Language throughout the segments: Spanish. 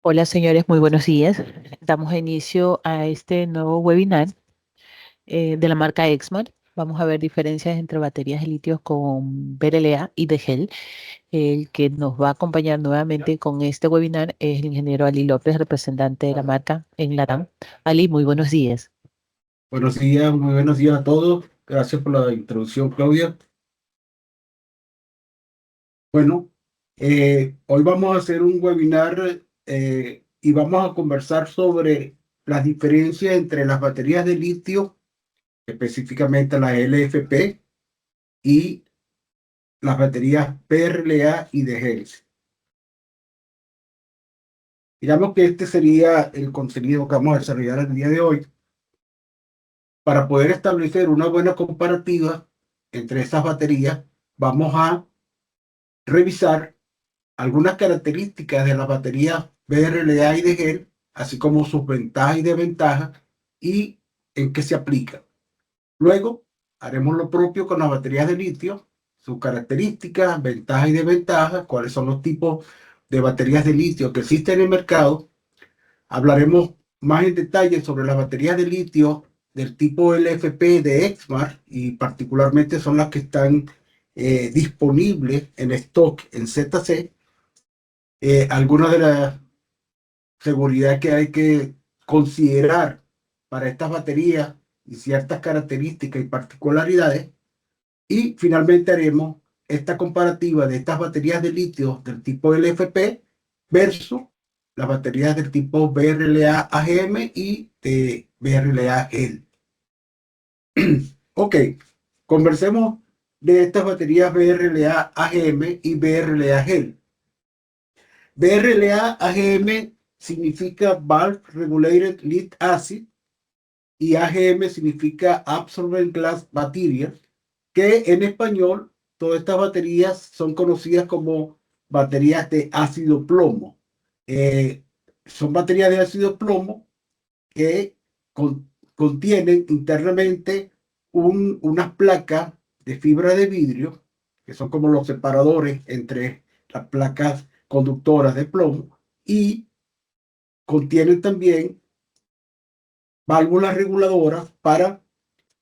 Hola señores, muy buenos días. Damos inicio a este nuevo webinar de la marca Exmar. Vamos a ver diferencias entre baterías de litio con BRLA y de gel. El que nos va a acompañar nuevamente con este webinar es el ingeniero Ali López, representante de la marca en Latam. Ali, muy buenos días. Buenos días, muy buenos días a todos. Gracias por la introducción, Claudia. Bueno, hoy vamos a hacer un webinar y vamos a conversar sobre las diferencias entre las baterías de litio, específicamente las LFP, y las baterías PRLA y de Hells. Digamos que este sería el contenido que vamos a desarrollar el día de hoy para poder establecer una buena comparativa entre estas baterías. Vamos a revisar algunas características de las baterías BRLA y de gel, así como sus ventajas y desventajas y en qué se aplica. Luego haremos lo propio con las baterías de litio, sus características, ventajas y desventajas, cuáles son los tipos de baterías de litio que existen en el mercado. Hablaremos más en detalle sobre las baterías de litio del tipo LFP de Exmar y particularmente son las que están disponibles en stock en ZC. Algunas de las seguridad que hay que considerar para estas baterías y ciertas características y particularidades. Y finalmente haremos esta comparativa de estas baterías de litio del tipo LFP versus las baterías del tipo BRLA AGM y de BRLA GEL. Ok, conversemos de estas baterías BRLA AGM y BRLA GEL. BRLA AGM significa Bulk Regulated Lead Acid y AGM significa Absorbent Glass Material, que en español todas estas baterías son conocidas como baterías de ácido plomo. Eh, Son baterías de ácido plomo que contienen internamente unas placas de fibra de vidrio, que son como los separadores entre las placas conductoras de plomo, y contienen también válvulas reguladoras para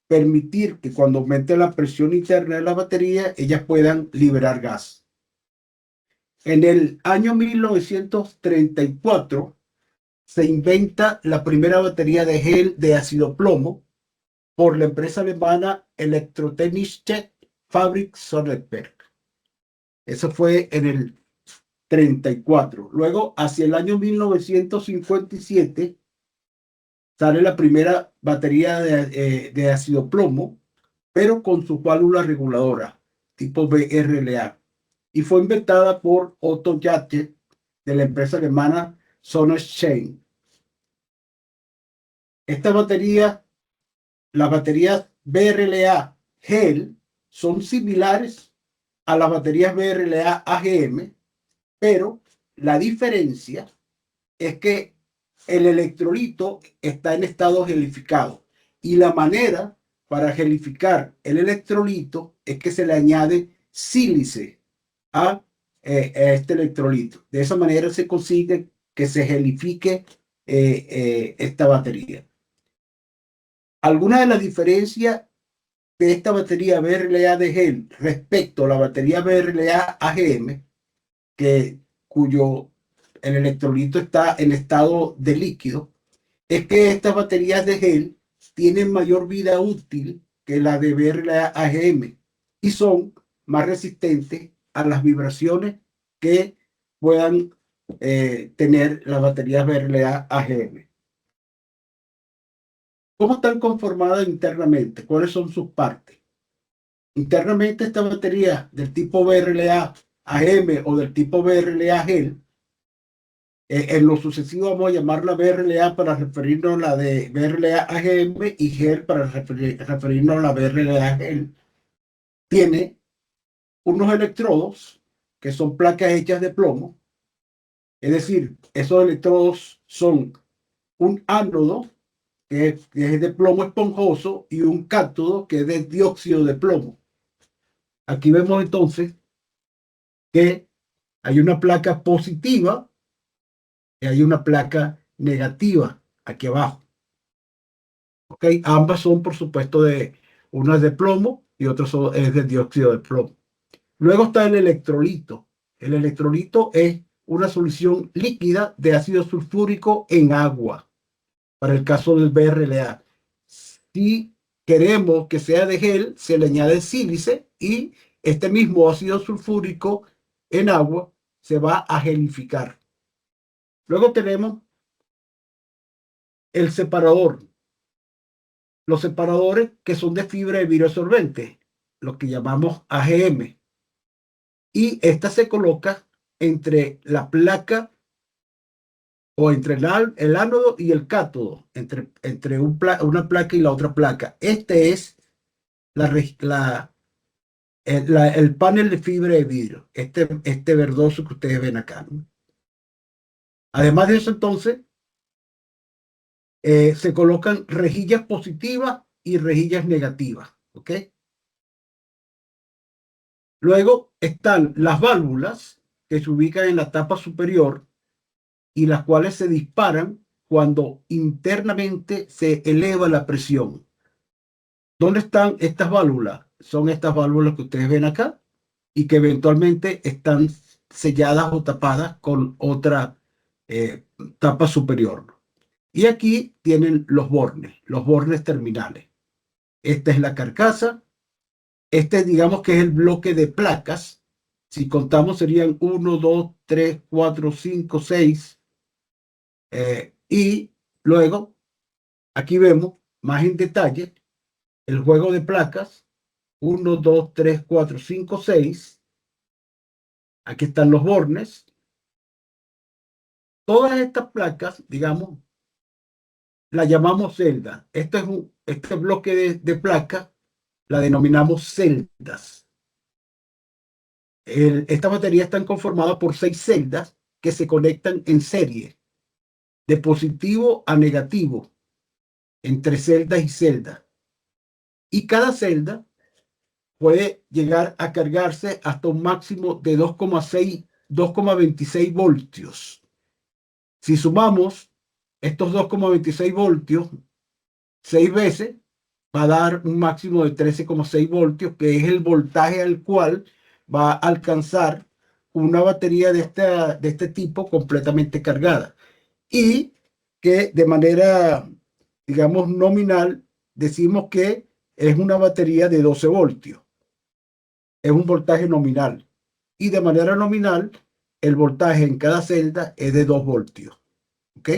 permitir que cuando aumente la presión interna de la batería, ellas puedan liberar gas. En el año 1934 se inventa la primera batería de gel de ácido plomo por la empresa alemana Elektrotechnische Fabrik Sonneberg. Eso fue en el 34. Luego, hacia el año 1957, sale la primera batería de ácido plomo, pero con su válvula reguladora, tipo BRLA, y fue inventada por Otto Jatje de la empresa alemana Sonnenschein. Esta batería, las baterías BRLA GEL, son similares a las baterías BRLA AGM, pero la diferencia es que el electrolito está en estado gelificado y la manera para gelificar el electrolito es que se le añade sílice a este electrolito. De esa manera se consigue que se gelifique esta batería. Algunas de las diferencias de esta batería BRLA de gel respecto a la batería BRLA AGM, cuyo el electrolito está en estado de líquido, es que estas baterías de gel tienen mayor vida útil que la de BRLA AGM y son más resistentes a las vibraciones que puedan tener las baterías BRLA AGM. ¿Cómo están conformadas internamente? ¿Cuáles son sus partes? Internamente esta batería del tipo BRLA AGM o del tipo BRLA GEL, en lo sucesivo vamos a llamarla BRLA para referirnos a la de BRLA AGM y GEL para referirnos a la BRLA GEL. Tiene unos electrodos que son placas hechas de plomo, es decir, esos electrodos son un ánodo que es de plomo esponjoso y un cátodo que es de dióxido de plomo. Aquí vemos entonces que hay una placa positiva y hay una placa negativa aquí abajo. ¿Ok? Ambas son, por supuesto, una es de plomo y otra es de dióxido de plomo. Luego está el electrolito. El electrolito es una solución líquida de ácido sulfúrico en agua, para el caso del BRLA. Si queremos que sea de gel, se le añade sílice y este mismo ácido sulfúrico en agua se va a gelificar. Luego tenemos el separador. Los separadores que son de fibra de vidrio absorbente, lo que llamamos AGM. Y esta se coloca entre la placa o entre el ánodo y el cátodo, entre una placa y la otra placa. Este es el panel de fibra de vidrio, este verdoso que ustedes ven acá, ¿no? Además de eso, entonces, se colocan rejillas positivas y rejillas negativas, ¿ok? Luego están las válvulas que se ubican en la tapa superior y las cuales se disparan cuando internamente se eleva la presión. ¿Dónde están estas válvulas? Son estas válvulas que ustedes ven acá y que eventualmente están selladas o tapadas con otra eh, tapa superior. Y aquí tienen los bornes terminales. Esta es la carcasa. Este, digamos que es el bloque de placas. Si contamos serían uno, 2, 3, 4, 5, 6. Y luego, aquí vemos más en detalle el juego de placas. Uno, 2, 3, 4, 5, 6. Aquí están los bornes. Todas estas placas, digamos, las llamamos celdas. Este bloque de placas la denominamos celdas. Estas baterías están conformadas por 6 celdas que se conectan en serie, de positivo a negativo, entre celdas y celdas. Y cada celda puede llegar a cargarse hasta un máximo de 2,26 voltios. Si sumamos estos 2,26 voltios 6 veces, va a dar un máximo de 13,6 voltios, que es el voltaje al cual va a alcanzar una batería de este tipo completamente cargada. Y que de manera, digamos, nominal, decimos que es una batería de 12 voltios. Es un voltaje nominal. Y de manera nominal, el voltaje en cada celda es de 2 voltios. ¿Ok?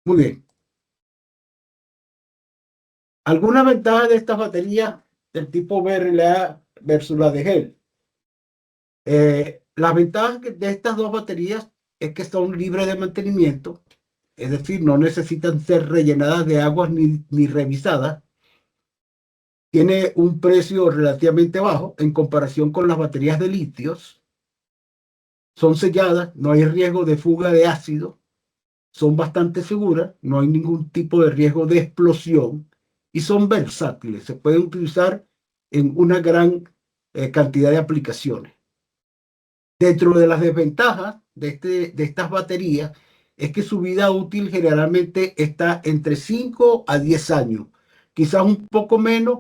Muy bien. Algunas ventajas de estas baterías del tipo BRLA versus la de gel. Las ventajas de estas dos baterías es que son libres de mantenimiento, es decir, no necesitan ser rellenadas de aguas ni revisadas. Tiene un precio relativamente bajo en comparación con las baterías de litios. Son selladas, no hay riesgo de fuga de ácido, son bastante seguras, no hay ningún tipo de riesgo de explosión y son versátiles, se pueden utilizar en una gran cantidad de aplicaciones. Dentro de las desventajas de estas baterías es que su vida útil generalmente está entre 5 a 10 años, quizás un poco menos,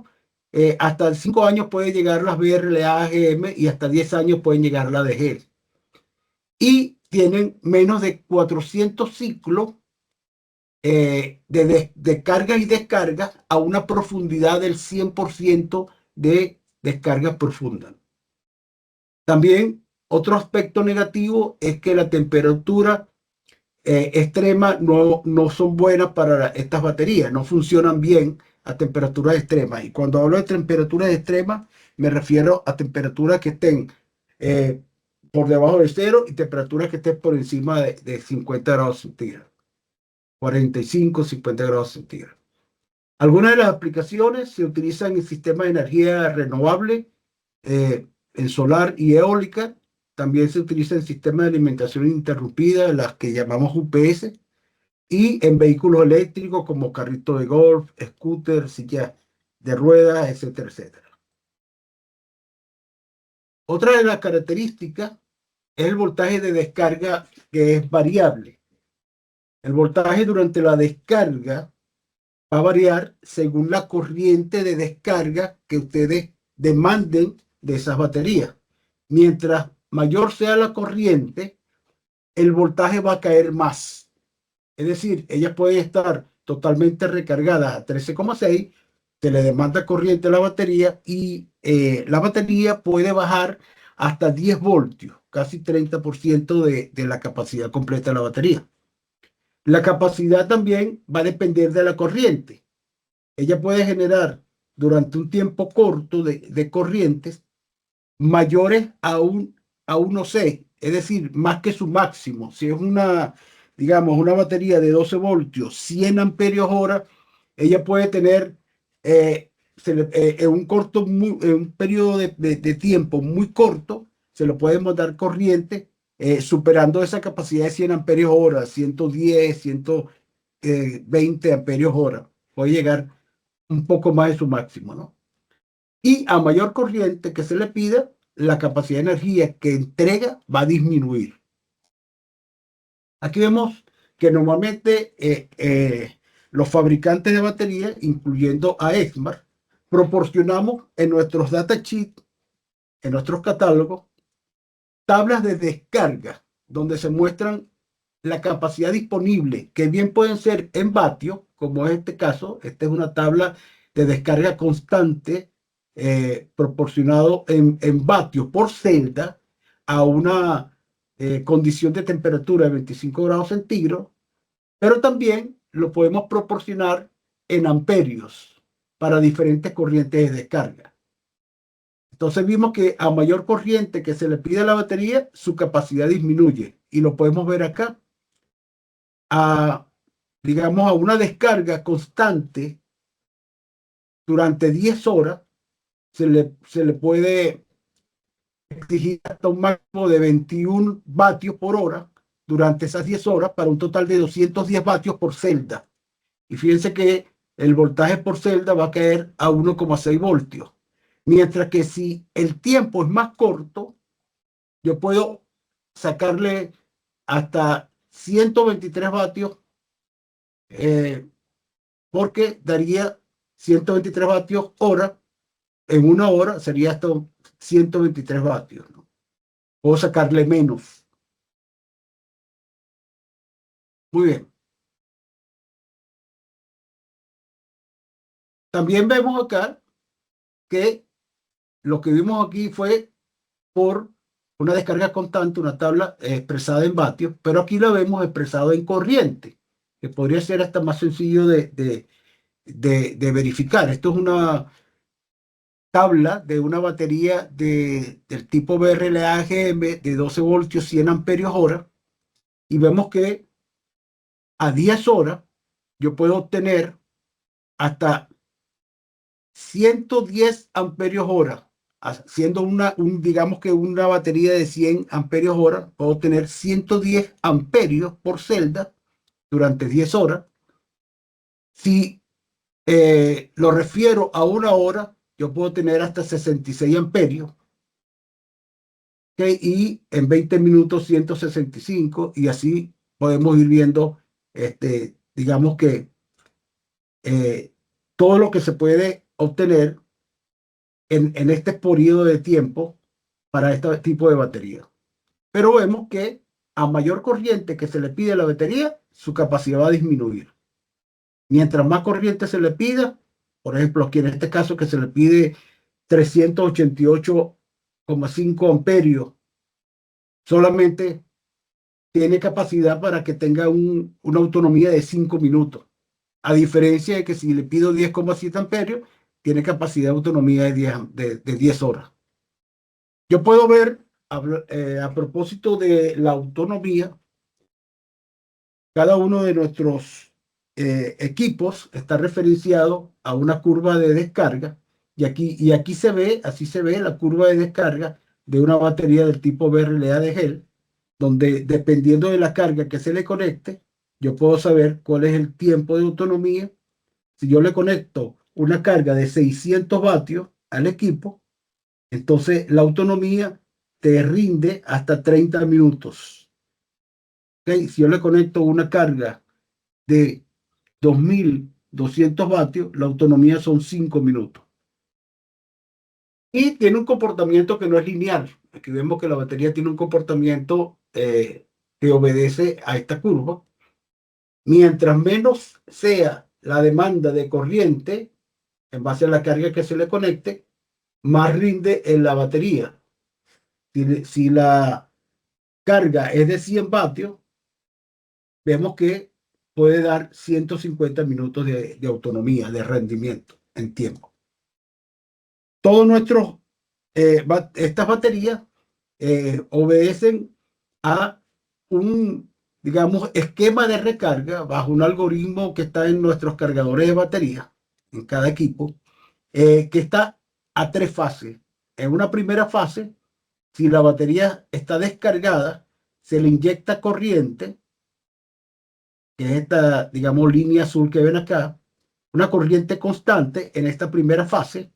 hasta 5 años puede llegar las BRLA AGM y hasta 10 años pueden llegar las de GEL. Y tienen menos de 400 ciclos de carga y descarga a una profundidad del 100% de descarga profunda. También otro aspecto negativo es que la temperatura extrema no son buenas para estas baterías, no funcionan bien a temperaturas extremas. Y cuando hablo de temperaturas extremas, me refiero a temperaturas que estén eh, por debajo de cero y temperaturas que estén por encima de 50 grados centígrados, 45, 50 grados centígrados. Algunas de las aplicaciones se utilizan en sistemas de energía renovable, en solar y eólica. También se utiliza en sistemas de alimentación interrumpida, las que llamamos UPS, y en vehículos eléctricos como carritos de golf, scooters, sillas de ruedas, etcétera, etcétera. Otra de las características es el voltaje de descarga que es variable. El voltaje durante la descarga va a variar según la corriente de descarga que ustedes demanden de esas baterías. Mientras mayor sea la corriente, el voltaje va a caer más. Es decir, ellas pueden estar totalmente recargadas a 13,6, se le demanda corriente a la batería y la batería puede bajar hasta 10 voltios, casi 30% de la capacidad completa de la batería. La capacidad también va a depender de la corriente. Ella puede generar durante un tiempo corto de corrientes mayores a 1C, es decir, más que su máximo. Si es una, digamos, una batería de 12 voltios, 100 amperios hora, ella puede tener en un corto, en un periodo de tiempo muy corto, se le puede mandar corriente superando esa capacidad de 100 amperios hora, 110, 120 amperios hora. Puede llegar un poco más de su máximo, ¿no? Y a mayor corriente que se le pida, la capacidad de energía que entrega va a disminuir. Aquí vemos que normalmente los fabricantes de baterías, incluyendo a Exmar, proporcionamos en nuestros datasheets, en nuestros catálogos, tablas de descarga donde se muestran la capacidad disponible, que bien pueden ser en vatios, como es este caso. Esta es una tabla de descarga constante proporcionado en vatios por celda a una condición de temperatura de 25 grados centígrados, pero también lo podemos proporcionar en amperios para diferentes corrientes de descarga. Entonces vimos que a mayor corriente que se le pide a la batería, su capacidad disminuye. Y lo podemos ver acá. A, digamos, a una descarga constante durante 10 horas, se le puede exigir hasta un máximo de 21 vatios por hora durante esas 10 horas para un total de 210 vatios por celda. Y fíjense que el voltaje por celda va a caer a 1,6 voltios. Mientras que si el tiempo es más corto, yo puedo sacarle hasta 123 vatios, eh, porque daría 123 vatios hora. En una hora sería hasta 123 vatios, ¿no? Puedo sacarle menos. Muy bien. También vemos acá que lo que vimos aquí fue por una descarga constante, una tabla expresada en vatios, pero aquí la vemos expresada en corriente, que podría ser hasta más sencillo de verificar. Esto es una tabla de una batería del tipo BRLA-AGM de 12 voltios, 100 amperios hora, y vemos que a 10 horas yo puedo obtener hasta 110 amperios hora. Siendo digamos que una batería de 100 amperios hora, puedo tener 110 amperios por celda durante 10 horas. Si lo refiero a una hora, yo puedo tener hasta 66 amperios. ¿Okay? Y en 20 minutos 165, y así podemos ir viendo, digamos que todo lo que se puede obtener en este periodo de tiempo para este tipo de batería. Pero vemos que a mayor corriente que se le pide a la batería, su capacidad va a disminuir. Mientras más corriente se le pida, por ejemplo, aquí en este caso que se le pide 388,5 amperios, solamente tiene capacidad para que tenga una autonomía de 5 minutos. A diferencia de que si le pido 10,7 amperios, tiene capacidad de autonomía de 10 horas. Yo puedo ver, a propósito de la autonomía, cada uno de nuestros equipos está referenciado a una curva de descarga, y aquí así se ve la curva de descarga de una batería del tipo BRLA de gel, donde dependiendo de la carga que se le conecte, yo puedo saber cuál es el tiempo de autonomía. Si yo le conecto una carga de 600 vatios al equipo, entonces la autonomía te rinde hasta 30 minutos. ¿Okay? Si yo le conecto una carga de 2200 vatios, la autonomía son 5 minutos. Y tiene un comportamiento que no es lineal. Aquí vemos que la batería tiene un comportamiento que obedece a esta curva. Mientras menos sea la demanda de corriente en base a la carga que se le conecte, más rinde en la batería. Si la carga es de 100 vatios, vemos que puede dar 150 minutos de autonomía, de rendimiento en tiempo. Todos nuestros, estas baterías obedecen a un, digamos, esquema de recarga bajo un algoritmo que está en nuestros cargadores de batería, en cada equipo, que está a 3 fases. En una primera fase, si la batería está descargada, se le inyecta corriente, que es esta, digamos, línea azul que ven acá, una corriente constante en esta primera fase.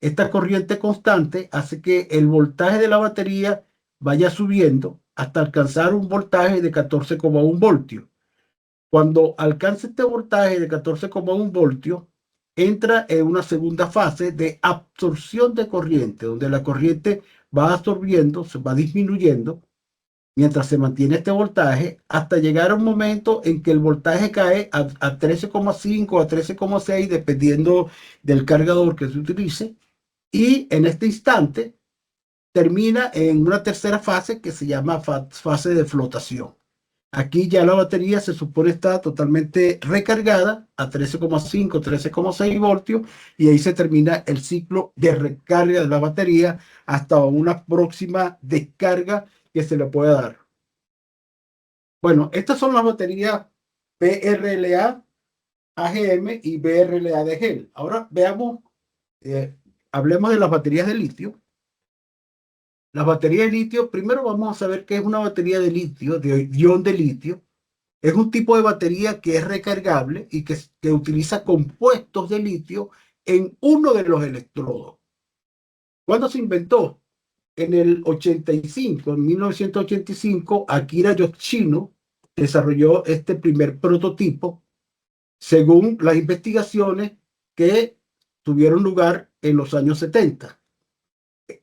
Esta corriente constante hace que el voltaje de la batería vaya subiendo hasta alcanzar un voltaje de 14,1 voltios. Cuando alcanza este voltaje de 14,1 voltios, entra en una segunda fase de absorción de corriente, donde la corriente va absorbiendo, se va disminuyendo, mientras se mantiene este voltaje, hasta llegar a un momento en que el voltaje cae a 13,5 a 13,6, dependiendo del cargador que se utilice, y en este instante termina en una tercera fase que se llama fase de flotación. Aquí ya la batería se supone está totalmente recargada a 13,5, 13,6 voltios, y ahí se termina el ciclo de recarga de la batería hasta una próxima descarga que se le pueda dar. Bueno, estas son las baterías BRLA AGM y BRLA de gel. Ahora veamos, hablemos de las baterías de litio. Las baterías de litio, primero vamos a saber qué es una batería de litio, de ion de litio. Es un tipo de batería que es recargable y que utiliza compuestos de litio en uno de los electrodos. ¿Cuándo se inventó? En el 85, en 1985, Akira Yoshino desarrolló este primer prototipo según las investigaciones que tuvieron lugar en los años 70.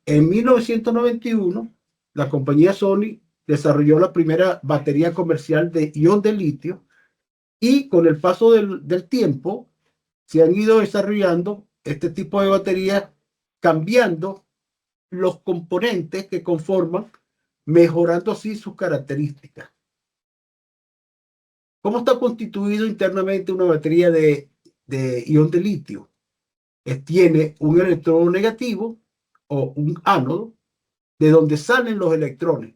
En 1991, la compañía Sony desarrolló la primera batería comercial de ion de litio, y con el paso del tiempo se han ido desarrollando este tipo de baterías, cambiando los componentes que conforman, mejorando así sus características. ¿Cómo está constituido internamente una batería de ion de litio? Tiene un electrodo negativo o un ánodo de donde salen los electrones.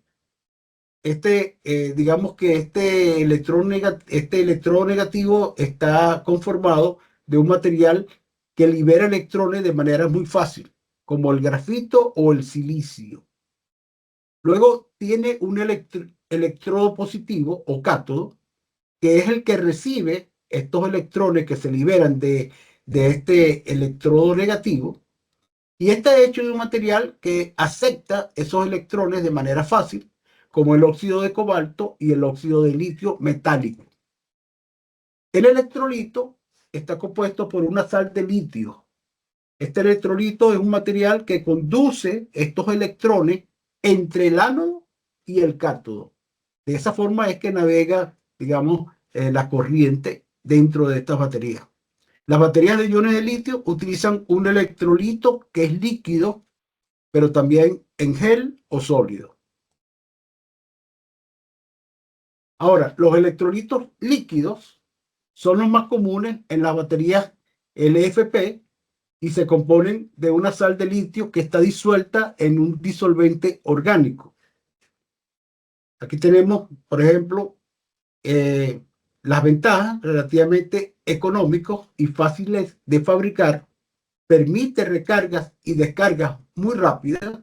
Digamos que este electrodo negativo está conformado de un material que libera electrones de manera muy fácil, como el grafito o el silicio. Luego tiene un electrodo positivo o cátodo, que es el que recibe estos electrones que se liberan de este electrodo negativo, y está hecho de un material que acepta esos electrones de manera fácil, como el óxido de cobalto y el óxido de litio metálico. El electrolito está compuesto por una sal de litio. Este electrolito es un material que conduce estos electrones entre el ánodo y el cátodo. De esa forma es que navega, digamos, la corriente dentro de estas baterías. Las baterías de iones de litio utilizan un electrolito que es líquido, pero también en gel o sólido. Ahora, los electrolitos líquidos son los más comunes en las baterías LFP y se componen de una sal de litio que está disuelta en un disolvente orgánico. Aquí tenemos, por ejemplo, las ventajas relativamente económicos y fáciles de fabricar. Permite recargas y descargas muy rápidas.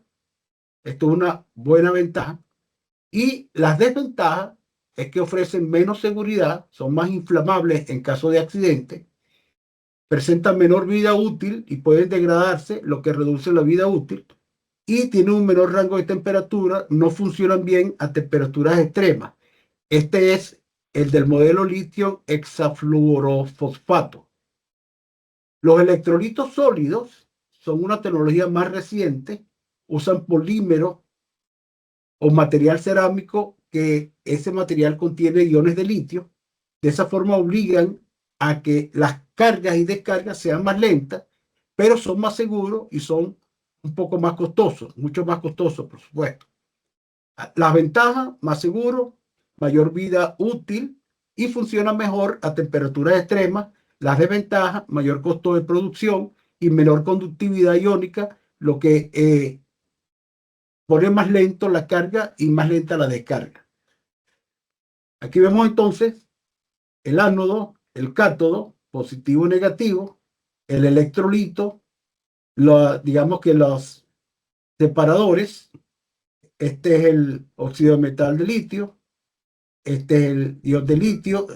Esto es una buena ventaja. Y las desventajas es que ofrecen menos seguridad, son más inflamables en caso de accidente, presentan menor vida útil y pueden degradarse, lo que reduce la vida útil. y tienen un menor rango de temperatura, no funcionan bien a temperaturas extremas. Este es el del modelo litio hexafluorofosfato. Los electrolitos sólidos son una tecnología más reciente, usan polímeros o material cerámico que ese material contiene iones de litio. De esa forma obligan a que las cargas y descargas sean más lentas, pero son más seguros y son un poco más costosos, mucho más costosos, por supuesto. Las ventajas, más seguro, mayor vida útil y funciona mejor a temperaturas extremas. Las desventajas, mayor costo de producción y menor conductividad iónica, lo que pone más lento la carga y más lenta la descarga. Aquí vemos entonces el ánodo, el cátodo, positivo y negativo, el electrolito, digamos que los separadores. Este es el óxido de metal de litio, este es el ion de litio,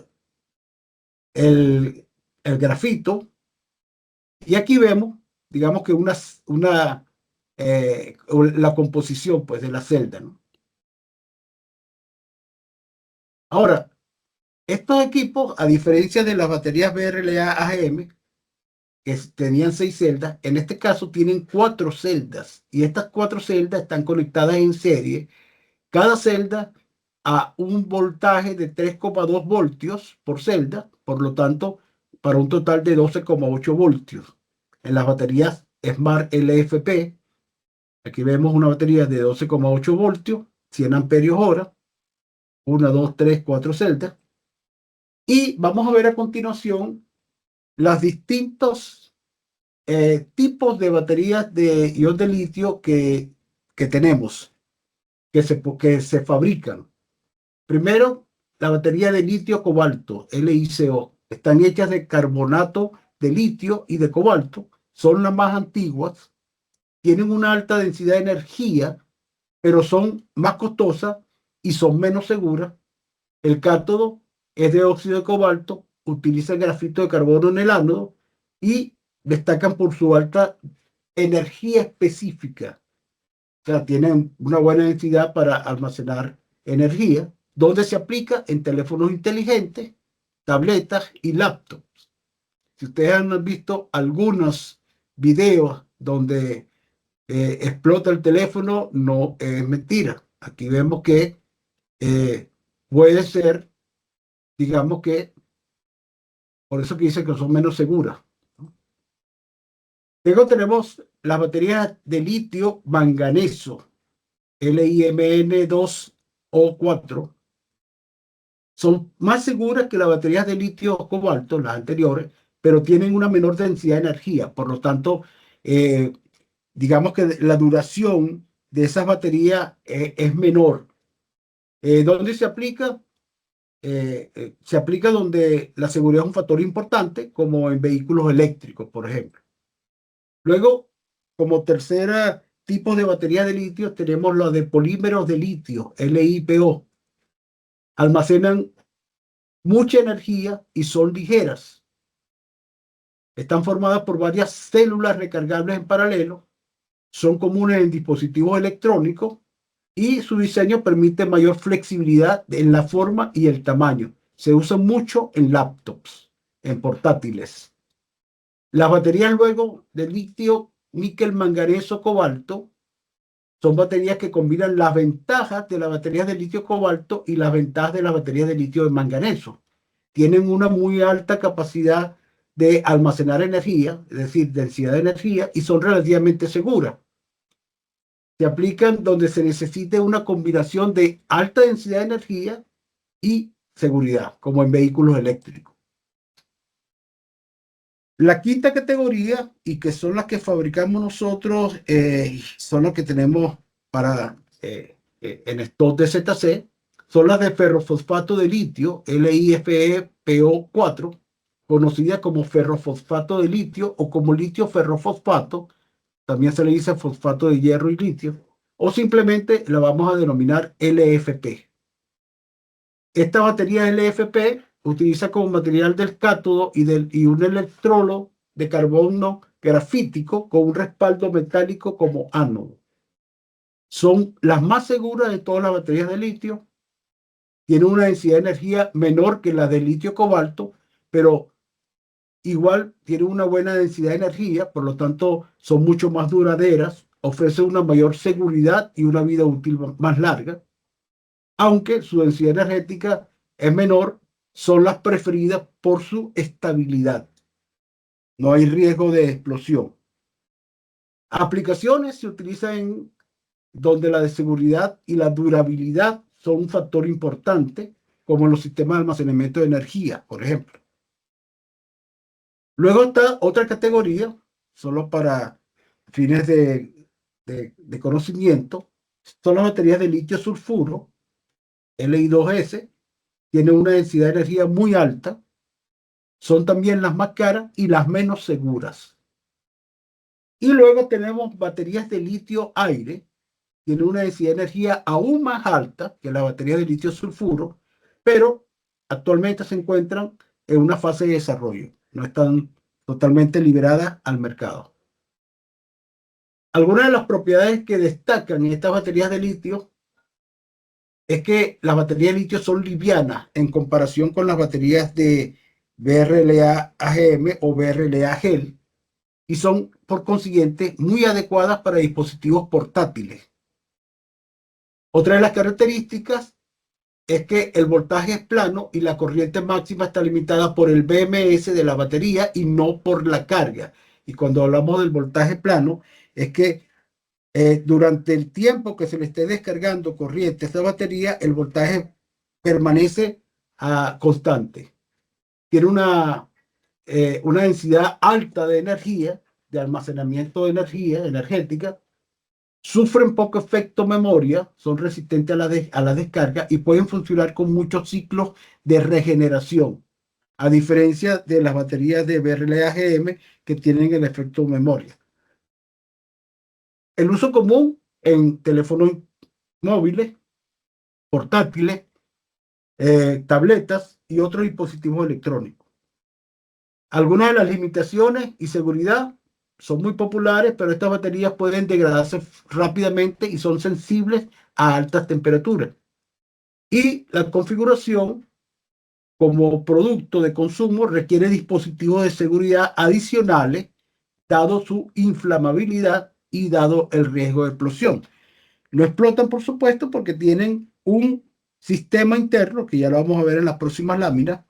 el grafito, y aquí vemos, digamos que la composición pues, de la celda, ¿no? Ahora, estos equipos, a diferencia de las baterías BRLA AGM, que tenían 6 celdas, en este caso tienen 4 celdas, y estas 4 celdas están conectadas en serie, cada celda a un voltaje de 3,2 voltios por celda, por lo tanto, para un total de 12,8 voltios. En las baterías Smart LFP, aquí vemos una batería de 12,8 voltios, 100 amperios hora, 1, 2, 3, 4 celdas. Y vamos a ver a continuación los distintos tipos de baterías de ion de litio que tenemos, que se fabrican. Primero, la batería de litio-cobalto, LiCo. Están hechas de carbonato de litio y de cobalto. Son las más antiguas. Tienen una alta densidad de energía, pero son más costosas y son menos seguras. El cátodo es de óxido de cobalto, utiliza el grafito de carbono en el ánodo y destacan por su alta energía específica. O sea, tienen una buena densidad para almacenar energía, donde se aplica en teléfonos inteligentes, tabletas y laptops. Si ustedes han visto algunos videos donde explota el teléfono, no es mentira. Aquí vemos que eh, puede ser, digamos que, por eso que dicen que son menos seguras. Luego tenemos las baterías de litio manganeso, LiMN2O4. Son más seguras que las baterías de litio cobalto, las anteriores, pero tienen una menor densidad de energía. Por lo tanto, eh, digamos que la duración de esas baterías es menor. ¿Dónde se aplica? Se aplica donde la seguridad es un factor importante, como en vehículos eléctricos, por ejemplo. Luego, como tercera tipo de batería de litio, tenemos los de polímeros de litio, LiPo. Almacenan mucha energía y son ligeras. Están formadas por varias células recargables en paralelo, son comunes en dispositivos electrónicos y su diseño permite mayor flexibilidad en la forma y el tamaño. Se usan mucho en laptops, en portátiles. Las baterías luego de litio, níquel, manganeso, cobalto son baterías que combinan las ventajas de las baterías de litio cobalto y las ventajas de las baterías de litio de manganeso. Tienen una muy alta capacidad de almacenar energía, es decir, densidad de energía, y son relativamente seguras. Se aplican donde se necesite una combinación de alta densidad de energía y seguridad, como en vehículos eléctricos. La quinta categoría, y que son las que fabricamos nosotros, son las que tenemos en stock de ZC, son las de ferrofosfato de litio, LiFePO4, conocida como ferrofosfato de litio o como litio ferrofosfato, también se le dice fosfato de hierro y litio, o simplemente la vamos a denominar LFP. Esta batería LFP utiliza como material del cátodo y un electrodo de carbono grafítico con un respaldo metálico como ánodo. Son las más seguras de todas las baterías de litio. Tienen una densidad de energía menor que la de litio cobalto, pero igual tienen una buena densidad de energía, por lo tanto son mucho más duraderas, ofrecen una mayor seguridad y una vida útil más larga, aunque su densidad energética es menor, son las preferidas por su estabilidad. No hay riesgo de explosión. Aplicaciones se utilizan en donde la de seguridad y la durabilidad son un factor importante, como en los sistemas de almacenamiento de energía, por ejemplo. Luego está otra categoría, solo para fines de conocimiento, son las baterías de litio sulfuro, Li2S, tienen una densidad de energía muy alta, son también las más caras y las menos seguras. Y luego tenemos baterías de litio aire, tienen una densidad de energía aún más alta que la batería de litio sulfuro, pero actualmente se encuentran en una fase de desarrollo, no están totalmente liberadas al mercado. Algunas de las propiedades que destacan en estas baterías de litio es que las baterías de litio son livianas en comparación con las baterías de BRLA AGM o BRLA Gel y son, por consiguiente, muy adecuadas para dispositivos portátiles. Otra de las características es que el voltaje es plano y la corriente máxima está limitada por el BMS de la batería y no por la carga. Y cuando hablamos del voltaje plano, es que durante el tiempo que se le esté descargando corriente a esta batería, el voltaje permanece constante. Tiene una densidad alta de energía, de almacenamiento de energía energética, sufren poco efecto memoria, son resistentes a la descarga y pueden funcionar con muchos ciclos de regeneración, a diferencia de las baterías de BRL-AGM que tienen el efecto memoria. El uso común en teléfonos móviles, portátiles, tabletas y otros dispositivos electrónicos. Algunas de las limitaciones y seguridad son muy populares, pero estas baterías pueden degradarse rápidamente y son sensibles a altas temperaturas. Y la configuración como producto de consumo requiere dispositivos de seguridad adicionales, dado su inflamabilidad y dado el riesgo de explosión. No explotan, por supuesto, porque tienen un sistema interno, que ya lo vamos a ver en las próximas láminas,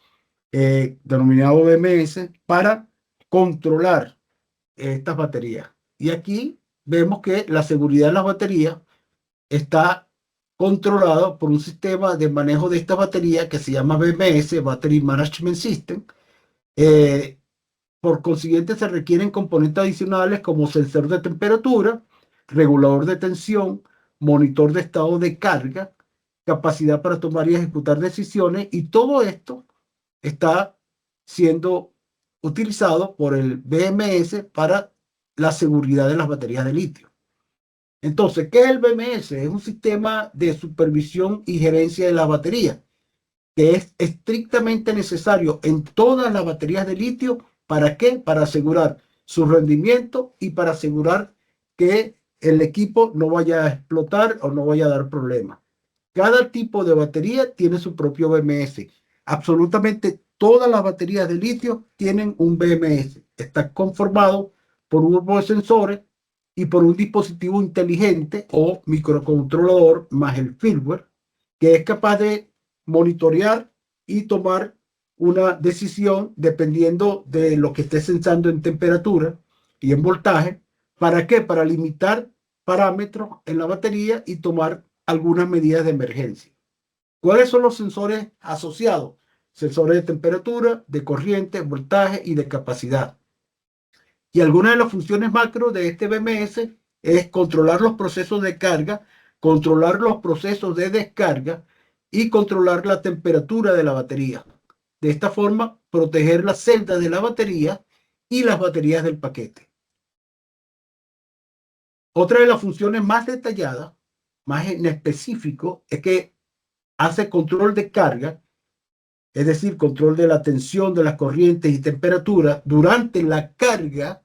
denominado BMS, para controlar estas baterías. Y aquí vemos que la seguridad de las baterías está controlado por un sistema de manejo de estas baterías que se llama BMS, Battery Management System. Eh, por consiguiente, se requieren componentes adicionales como sensor de temperatura, regulador de tensión, monitor de estado de carga, capacidad para tomar y ejecutar decisiones, y todo esto está siendo utilizado por el BMS para la seguridad de las baterías de litio. Entonces, ¿qué es el BMS? Es un sistema de supervisión y gerencia de las baterías que es estrictamente necesario en todas las baterías de litio. ¿Para qué? Para asegurar su rendimiento y para asegurar que el equipo no vaya a explotar o no vaya a dar problemas. Cada tipo de batería tiene su propio BMS. Absolutamente todas las baterías de litio tienen un BMS. Está conformado por un grupo de sensores y por un dispositivo inteligente o microcontrolador más el firmware que es capaz de monitorear y tomar una decisión dependiendo de lo que esté sensando en temperatura y en voltaje. ¿Para qué? Para limitar parámetros en la batería y tomar algunas medidas de emergencia. ¿Cuáles son los sensores asociados? Sensores de temperatura, de corriente, voltaje y de capacidad. Y algunas de las funciones macro de este BMS es controlar los procesos de carga, controlar los procesos de descarga y controlar la temperatura de la batería. De esta forma, proteger las celdas de la batería y las baterías del paquete. Otra de las funciones más detalladas, más en específico, es que hace control de carga, es decir, control de la tensión de las corrientes y temperatura durante la carga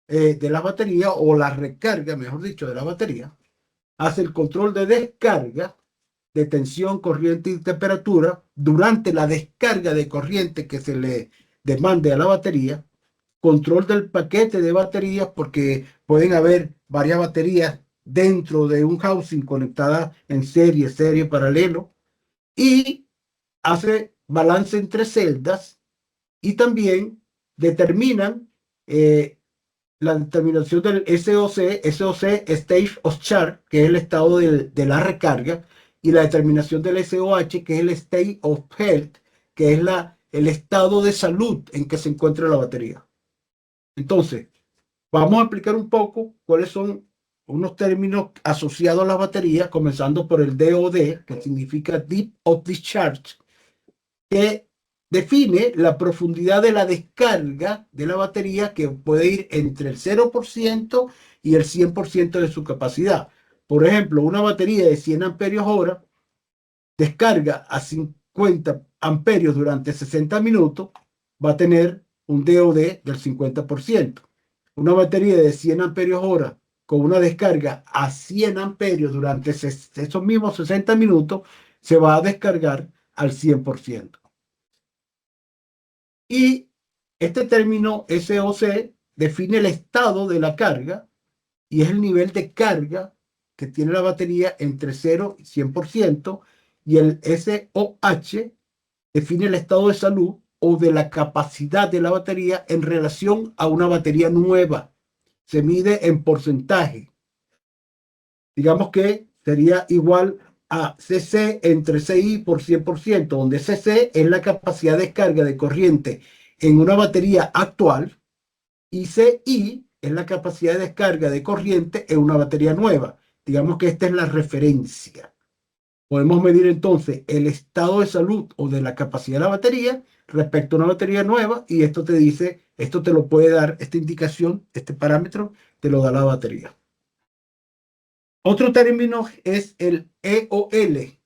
de la batería o la recarga, mejor dicho, de la batería, hace el control de descarga de tensión, corriente y temperatura durante la descarga de corriente que se le demande a la batería, control del paquete de baterías, porque pueden haber varias baterías dentro de un housing conectadas en serie paralelo, y hace balance entre celdas y también determinan la determinación del SOC State of Charge, que es el estado de la recarga, y la determinación del SOH, que es el State of Health, que es el estado de salud en que se encuentra la batería. Entonces, vamos a explicar un poco cuáles son unos términos asociados a las baterías, comenzando por el DOD, que significa Deep of Discharge, que define la profundidad de la descarga de la batería, que puede ir entre el 0% y el 100% de su capacidad. Por ejemplo, una batería de 100 amperios hora descarga a 50 amperios durante 60 minutos, va a tener un DOD del 50%. Una batería de 100 amperios hora con una descarga a 100 amperios durante esos mismos 60 minutos se va a descargar al 100%. Y este término SOC define el estado de la carga y es el nivel de carga que tiene la batería entre 0 y 100%, y el SOH define el estado de salud o de la capacidad de la batería en relación a una batería nueva. Se mide en porcentaje. Digamos que sería igual a CC entre CI por 100%, donde CC es la capacidad de descarga de corriente en una batería actual y CI es la capacidad de descarga de corriente en una batería nueva. Digamos que esta es la referencia. Podemos medir entonces el estado de salud o de la capacidad de la batería respecto a una batería nueva, y esto te dice, esto te lo puede dar, esta indicación, este parámetro, te lo da la batería. Otro término es el EOL.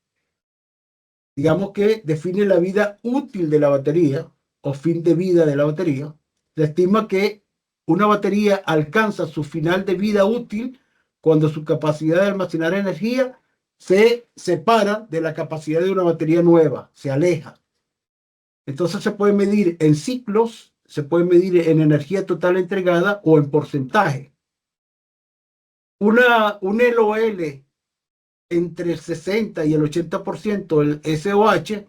Digamos que define la vida útil de la batería o fin de vida de la batería. Se estima que una batería alcanza su final de vida útil cuando su capacidad de almacenar energía se separa de la capacidad de una batería nueva, se aleja. Entonces se puede medir en ciclos, se puede medir en energía total entregada o en porcentaje. Un LOL entre el 60 y el 80%, el SOH,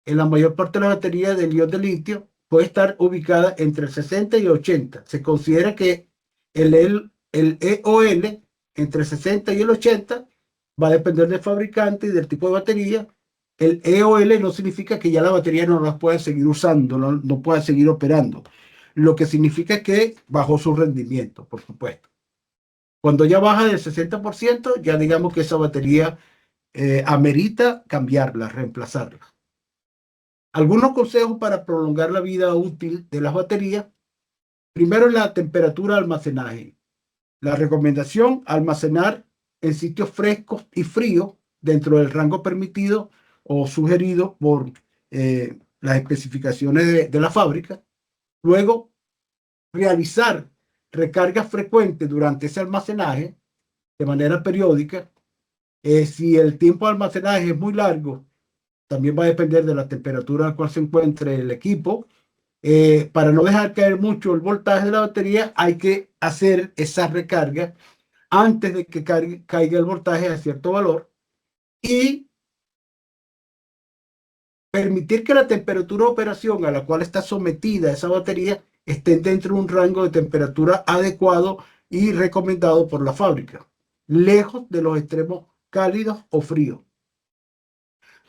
en la mayor parte de la batería de ion de litio, puede estar ubicada entre el 60 y el 80. Se considera que el EOL entre el 60 y el 80 va a depender del fabricante y del tipo de batería. El EOL no significa que ya la batería no la pueda seguir usando, no pueda seguir operando. Lo que significa que bajó su rendimiento, por supuesto. Cuando ya baja del 60%, ya digamos que esa batería amerita cambiarla, reemplazarla. Algunos consejos para prolongar la vida útil de las baterías. Primero, la temperatura de almacenaje. La recomendación: almacenar en sitios frescos y fríos dentro del rango permitido o sugerido por las especificaciones de la fábrica. Luego, realizar recargas frecuentes durante ese almacenaje de manera periódica. Si el tiempo de almacenaje es muy largo, también va a depender de la temperatura a la cual se encuentre el equipo. Para no dejar caer mucho el voltaje de la batería, hay que hacer esa recarga antes de que caiga el voltaje a cierto valor, y permitir que la temperatura de operación a la cual está sometida esa batería esté dentro de un rango de temperatura adecuado y recomendado por la fábrica, lejos de los extremos cálidos o fríos.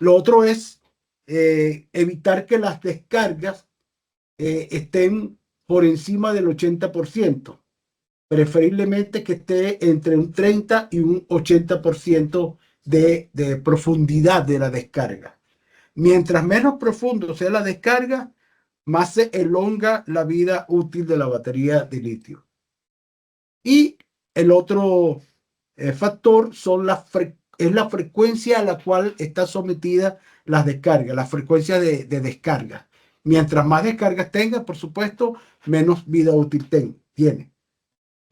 Lo otro es evitar que las descargas estén por encima del 80%, preferiblemente que esté entre un 30 y un 80% de profundidad de la descarga. Mientras menos profundo sea la descarga, más se elonga la vida útil de la batería de litio. Y el otro factor es la frecuencia a la cual está sometida las descargas, la frecuencia de descarga. Mientras más descargas tenga, por supuesto, menos vida útil tiene.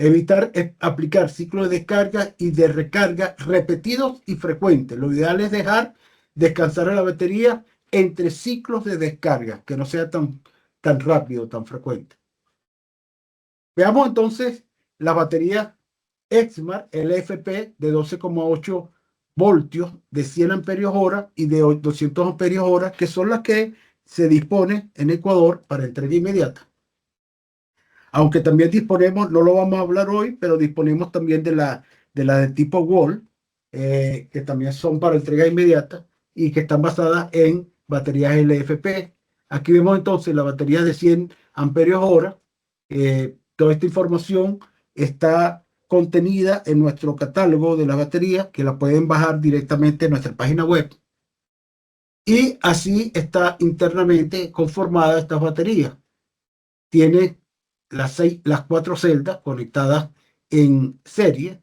Evitar aplicar ciclos de descarga y de recarga repetidos y frecuentes. Lo ideal es dejar descansar a la batería entre ciclos de descarga, que no sea tan rápido, tan frecuente. Veamos entonces la batería Exmar LFP de 12,8 voltios de 100 amperios hora y de 200 amperios hora, que son las que se disponen en Ecuador para entrega inmediata. Aunque también disponemos, no lo vamos a hablar hoy, pero disponemos también de la de tipo Wall, que también son para entrega inmediata y que están basadas en baterías LFP. Aquí vemos entonces la batería de 100 amperios hora. Toda esta información está contenida en nuestro catálogo de la batería, que la pueden bajar directamente en nuestra página web. Y así está internamente conformada esta batería. Tiene las cuatro celdas conectadas en serie.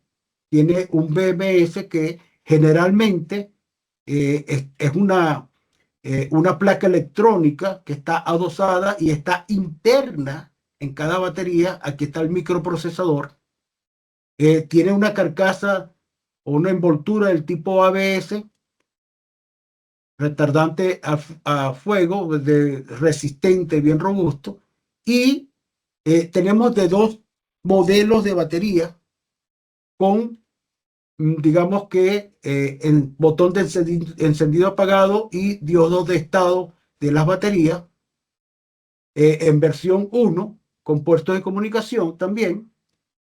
Tiene un BMS que generalmente es una placa electrónica que está adosada y está interna en cada batería. Aquí está el microprocesador. Tiene una carcasa o una envoltura del tipo ABS, retardante a fuego, resistente, bien robusto. Y tenemos de dos modelos de batería con, digamos que, el botón de encendido apagado y diodos de estado de las baterías, en versión 1 con puertos de comunicación también,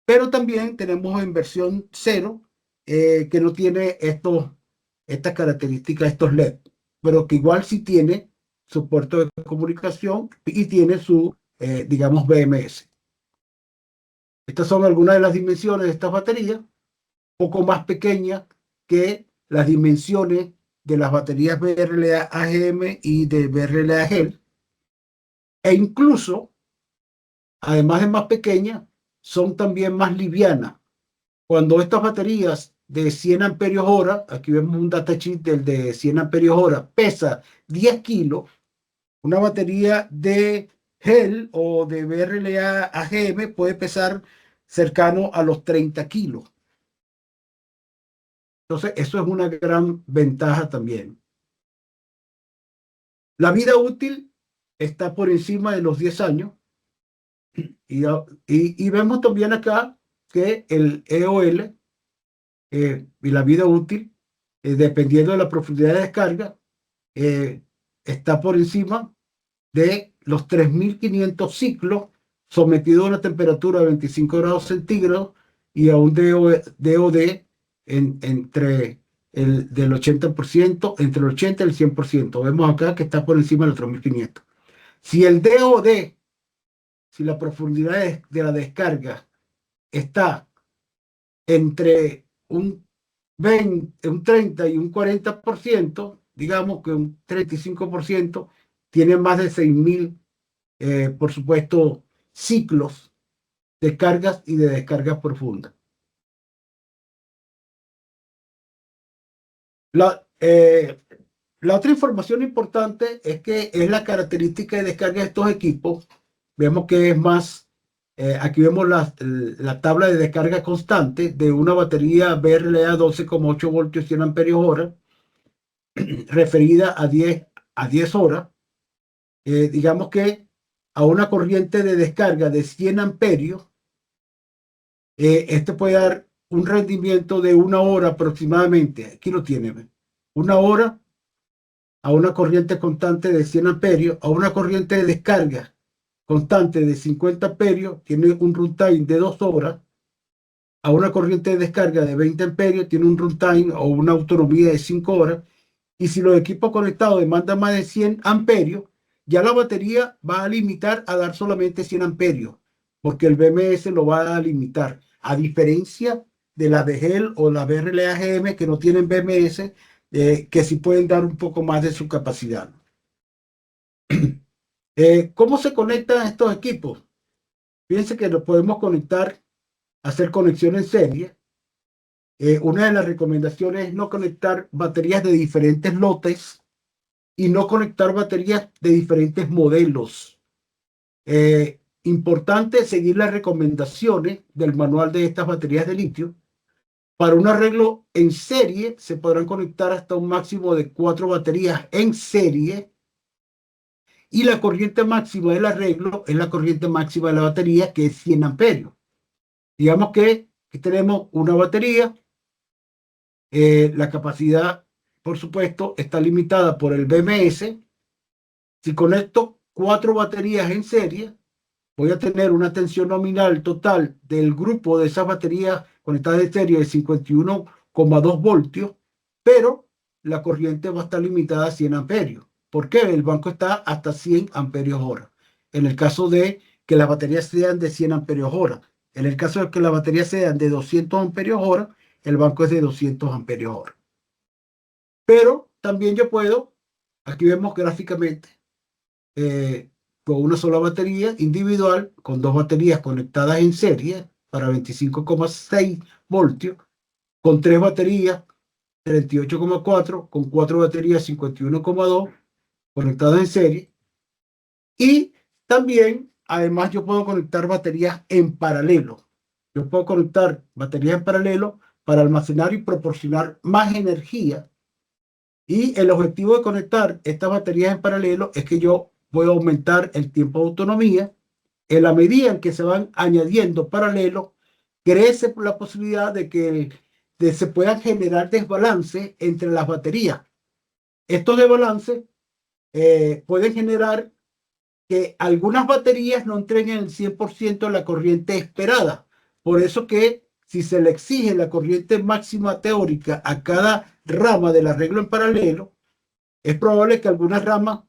pero también tenemos en versión 0, que no tiene estas características, estos LED, pero que igual sí tiene su puerto de comunicación y tiene su, digamos, BMS. Estas son algunas de las dimensiones de estas baterías, poco más pequeñas que las dimensiones de las baterías BRLA AGM y de BRLA GEL, e incluso, además de más pequeñas, son también más livianas. Cuando estas baterías de 100 amperios hora, aquí vemos un datasheet del de 100 amperios hora, pesa 10 kilos, una batería de GEL o de BRLA AGM puede pesar cercano a los 30 kilos. Entonces, eso es una gran ventaja también. La vida útil está por encima de los 10 años y vemos también acá que el EOL, y la vida útil, dependiendo de la profundidad de descarga, eh, está por encima de los 3.500 ciclos sometido a una temperatura de 25 grados centígrados y a un DOD del 80%, entre el 80 y el 100%. Vemos acá que está por encima de los 3.500. Si el DOD, si la profundidad de la descarga está entre un 30 y un 40%, digamos que un 35%, tiene más de 6.000, por supuesto, ciclos de cargas y de descargas profundas. La, eh, la otra información importante es que es la característica de descarga de estos equipos. Vemos que es más, aquí vemos la tabla de descarga constante de una batería BRLA 12,8 voltios 100 amperios hora, referida a 10 horas. Digamos que a una corriente de descarga de 100 amperios, este puede dar un rendimiento de 1 hora aproximadamente. Aquí lo tiene, 1 hora a una corriente constante de 100 amperios, a una corriente de descarga constante de 50 amperios, tiene un runtime de 2 horas, a una corriente de descarga de 20 amperios, tiene un runtime o una autonomía de 5 horas, y si los equipos conectados demandan más de 100 amperios, ya la batería va a limitar a dar solamente 100 amperios, porque el BMS lo va a limitar, a diferencia de la de GEL o la BRLA-GM que no tienen BMS, que sí pueden dar un poco más de su capacidad. ¿Cómo se conectan estos equipos? Fíjense que los podemos conectar, hacer conexión en serie. Una de las recomendaciones es no conectar baterías de diferentes lotes y no conectar baterías de diferentes modelos. importante seguir las recomendaciones del manual de estas baterías de litio. Para un arreglo en serie se podrán conectar hasta un máximo de 4 baterías en serie y la corriente máxima del arreglo es la corriente máxima de la batería, que es 100 amperios. Digamos que aquí tenemos una batería, la capacidad, por supuesto, está limitada por el BMS. Si conecto 4 baterías en serie, voy a tener una tensión nominal total del grupo de esas baterías conectadas en serie de 51,2 voltios, pero la corriente va a estar limitada a 100 amperios. ¿Por qué? El banco está hasta 100 amperios hora. En el caso de que las baterías sean de 100 amperios hora. En el caso de que las baterías sean de 200 amperios hora, el banco es de 200 amperios hora. Pero también yo puedo, aquí vemos gráficamente, con una sola batería individual, con 2 baterías conectadas en serie para 25,6 voltios, con 3 baterías 38,4, con 4 baterías 51,2 conectadas en serie. Y también, además, yo puedo conectar baterías en paralelo. Yo puedo conectar baterías en paralelo para almacenar y proporcionar más energía. Y el objetivo de conectar estas baterías en paralelo es que yo voy a aumentar el tiempo de autonomía. En la medida en que se van añadiendo paralelos, crece la posibilidad de que se puedan generar desbalances entre las baterías. Estos desbalances pueden generar que algunas baterías no entreguen el 100% de la corriente esperada. Por eso que si se le exige la corriente máxima teórica a cada rama del arreglo en paralelo, es probable que algunas ramas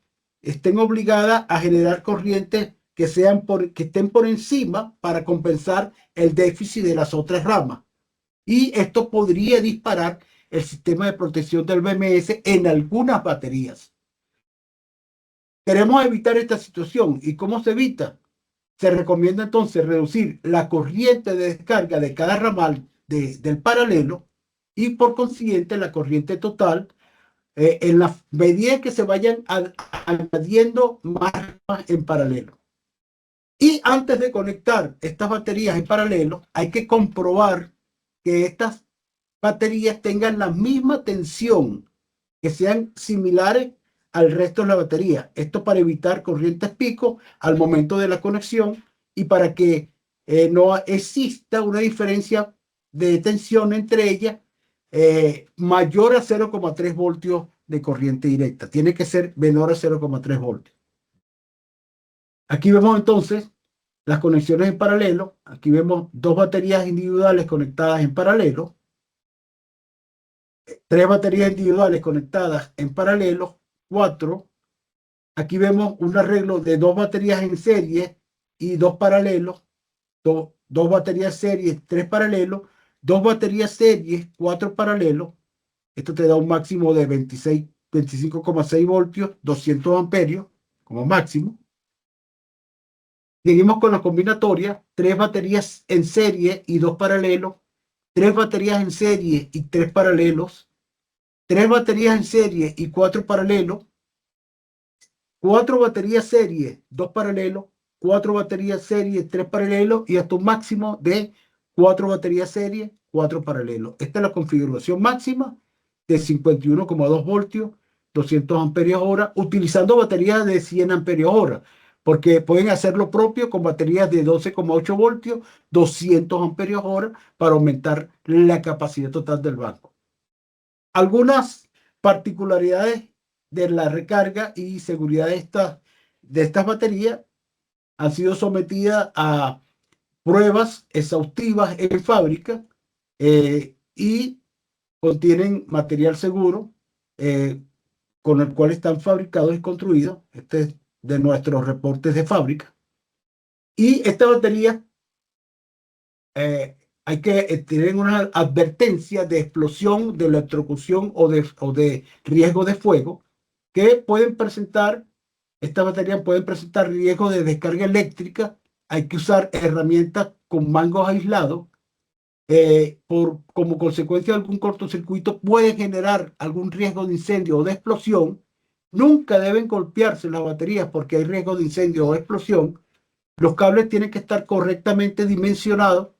estén obligadas a generar corrientes que estén por encima para compensar el déficit de las otras ramas. Y esto podría disparar el sistema de protección del BMS en algunas baterías. Queremos evitar esta situación. ¿Y cómo se evita? Se recomienda entonces reducir la corriente de descarga de cada ramal del paralelo y por consiguiente la corriente total en la medida que se vayan añadiendo más ramas en paralelo. Y antes de conectar estas baterías en paralelo, hay que comprobar que estas baterías tengan la misma tensión, que sean similares al resto de la batería. Esto para evitar corrientes pico al momento de la conexión y para que no exista una diferencia de tensión entre ellas mayor a 0,3 voltios de corriente directa. Tiene que ser menor a 0,3 voltios. Aquí vemos entonces las conexiones en paralelo. Aquí vemos 2 baterías individuales conectadas en paralelo. 3 baterías individuales conectadas en paralelo, 4. Aquí vemos un arreglo de 2 baterías en serie y 2 paralelos, 2 baterías series, 3 paralelos, 2 baterías series, 4 paralelos. Esto te da un máximo de 25,6 voltios, 200 amperios como máximo. Seguimos con la combinatoria, 3 baterías en serie y 2 paralelos, 3 baterías en serie y 3 paralelos, 3 baterías en serie y 4 paralelos, 4 baterías serie, 2 paralelos, 4 baterías serie, 3 paralelos y hasta un máximo de 4 baterías serie, 4 paralelos. Esta es la configuración máxima de 51,2 voltios, 200 amperios hora, utilizando baterías de 100 amperios hora, porque pueden hacer lo propio con baterías de 12,8 voltios, 200 amperios hora, para aumentar la capacidad total del banco. Algunas particularidades de la recarga y seguridad de estas baterías han sido sometidas a pruebas exhaustivas en fábrica y contienen material seguro con el cual están fabricados y construidos. Este es de nuestros reportes de fábrica. Y esta batería hay que tener una advertencia de explosión, de electrocución o de riesgo de fuego que pueden presentar, estas baterías pueden presentar riesgo de descarga eléctrica. Hay que usar herramientas con mangos aislados. Como consecuencia de algún cortocircuito puede generar algún riesgo de incendio o de explosión. Nunca deben golpearse las baterías porque hay riesgo de incendio o explosión. Los cables tienen que estar correctamente dimensionados.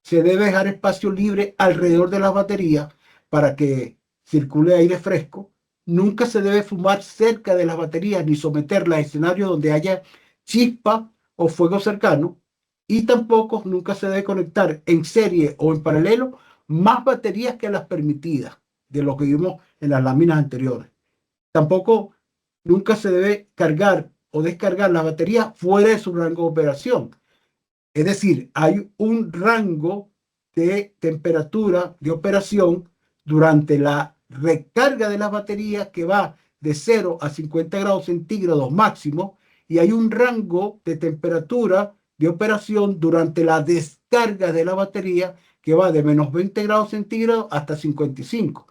Se debe dejar espacio libre alrededor de las baterías para que circule aire fresco. Nunca se debe fumar cerca de las baterías ni someterlas a escenarios donde haya chispa o fuego cercano. Y tampoco nunca se debe conectar en serie o en paralelo más baterías que las permitidas, de lo que vimos en las láminas anteriores. Tampoco nunca se debe cargar o descargar la batería fuera de su rango de operación. Es decir, hay un rango de temperatura de operación durante la recarga de las baterías que va de 0 a 50 grados centígrados máximo, y hay un rango de temperatura de operación durante la descarga de la batería que va de menos 20 grados centígrados hasta 55.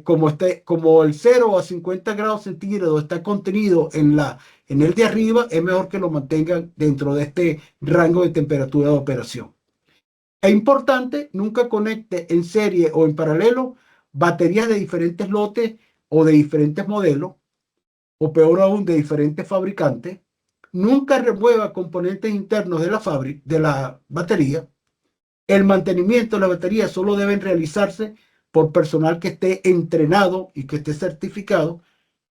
Como el 0 a 50 grados centígrados está contenido en el de arriba, es mejor que lo mantengan dentro de este rango de temperatura de operación. Es importante, nunca conecte en serie o en paralelo baterías de diferentes lotes o de diferentes modelos, o peor aún, de diferentes fabricantes. Nunca remueva componentes internos de la batería. El mantenimiento de la batería solo deben realizarse por personal que esté entrenado y que esté certificado,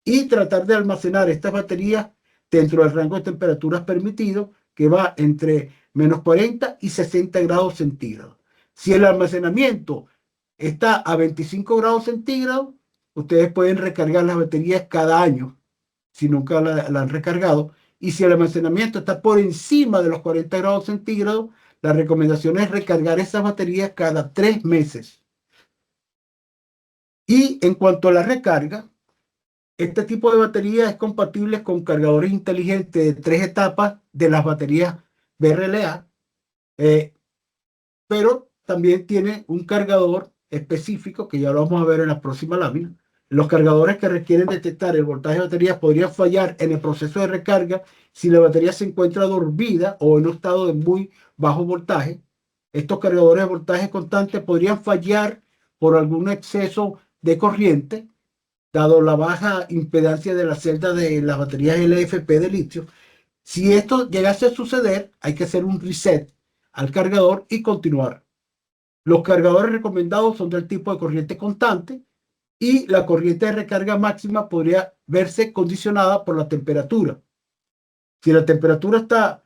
y tratar de almacenar estas baterías dentro del rango de temperaturas permitido, que va entre menos 40 y 60 grados centígrados. Si el almacenamiento está a 25 grados centígrados, ustedes pueden recargar las baterías cada año, si nunca la han recargado. Y si el almacenamiento está por encima de los 40 grados centígrados, la recomendación es recargar esas baterías cada 3 meses. Y en cuanto a la recarga, este tipo de batería es compatible con cargadores inteligentes de 3 etapas de las baterías BRLA, pero también tiene un cargador específico que ya lo vamos a ver en la próxima lámina. Los cargadores que requieren detectar el voltaje de batería podrían fallar en el proceso de recarga si la batería se encuentra dormida o en un estado de muy bajo voltaje. Estos cargadores de voltaje constante podrían fallar por algún exceso de corriente, dado la baja impedancia de la celda de las baterías LFP de litio. Si esto llegase a suceder, hay que hacer un reset al cargador y continuar. Los cargadores recomendados son del tipo de corriente constante, y la corriente de recarga máxima podría verse condicionada por la temperatura. Si la temperatura está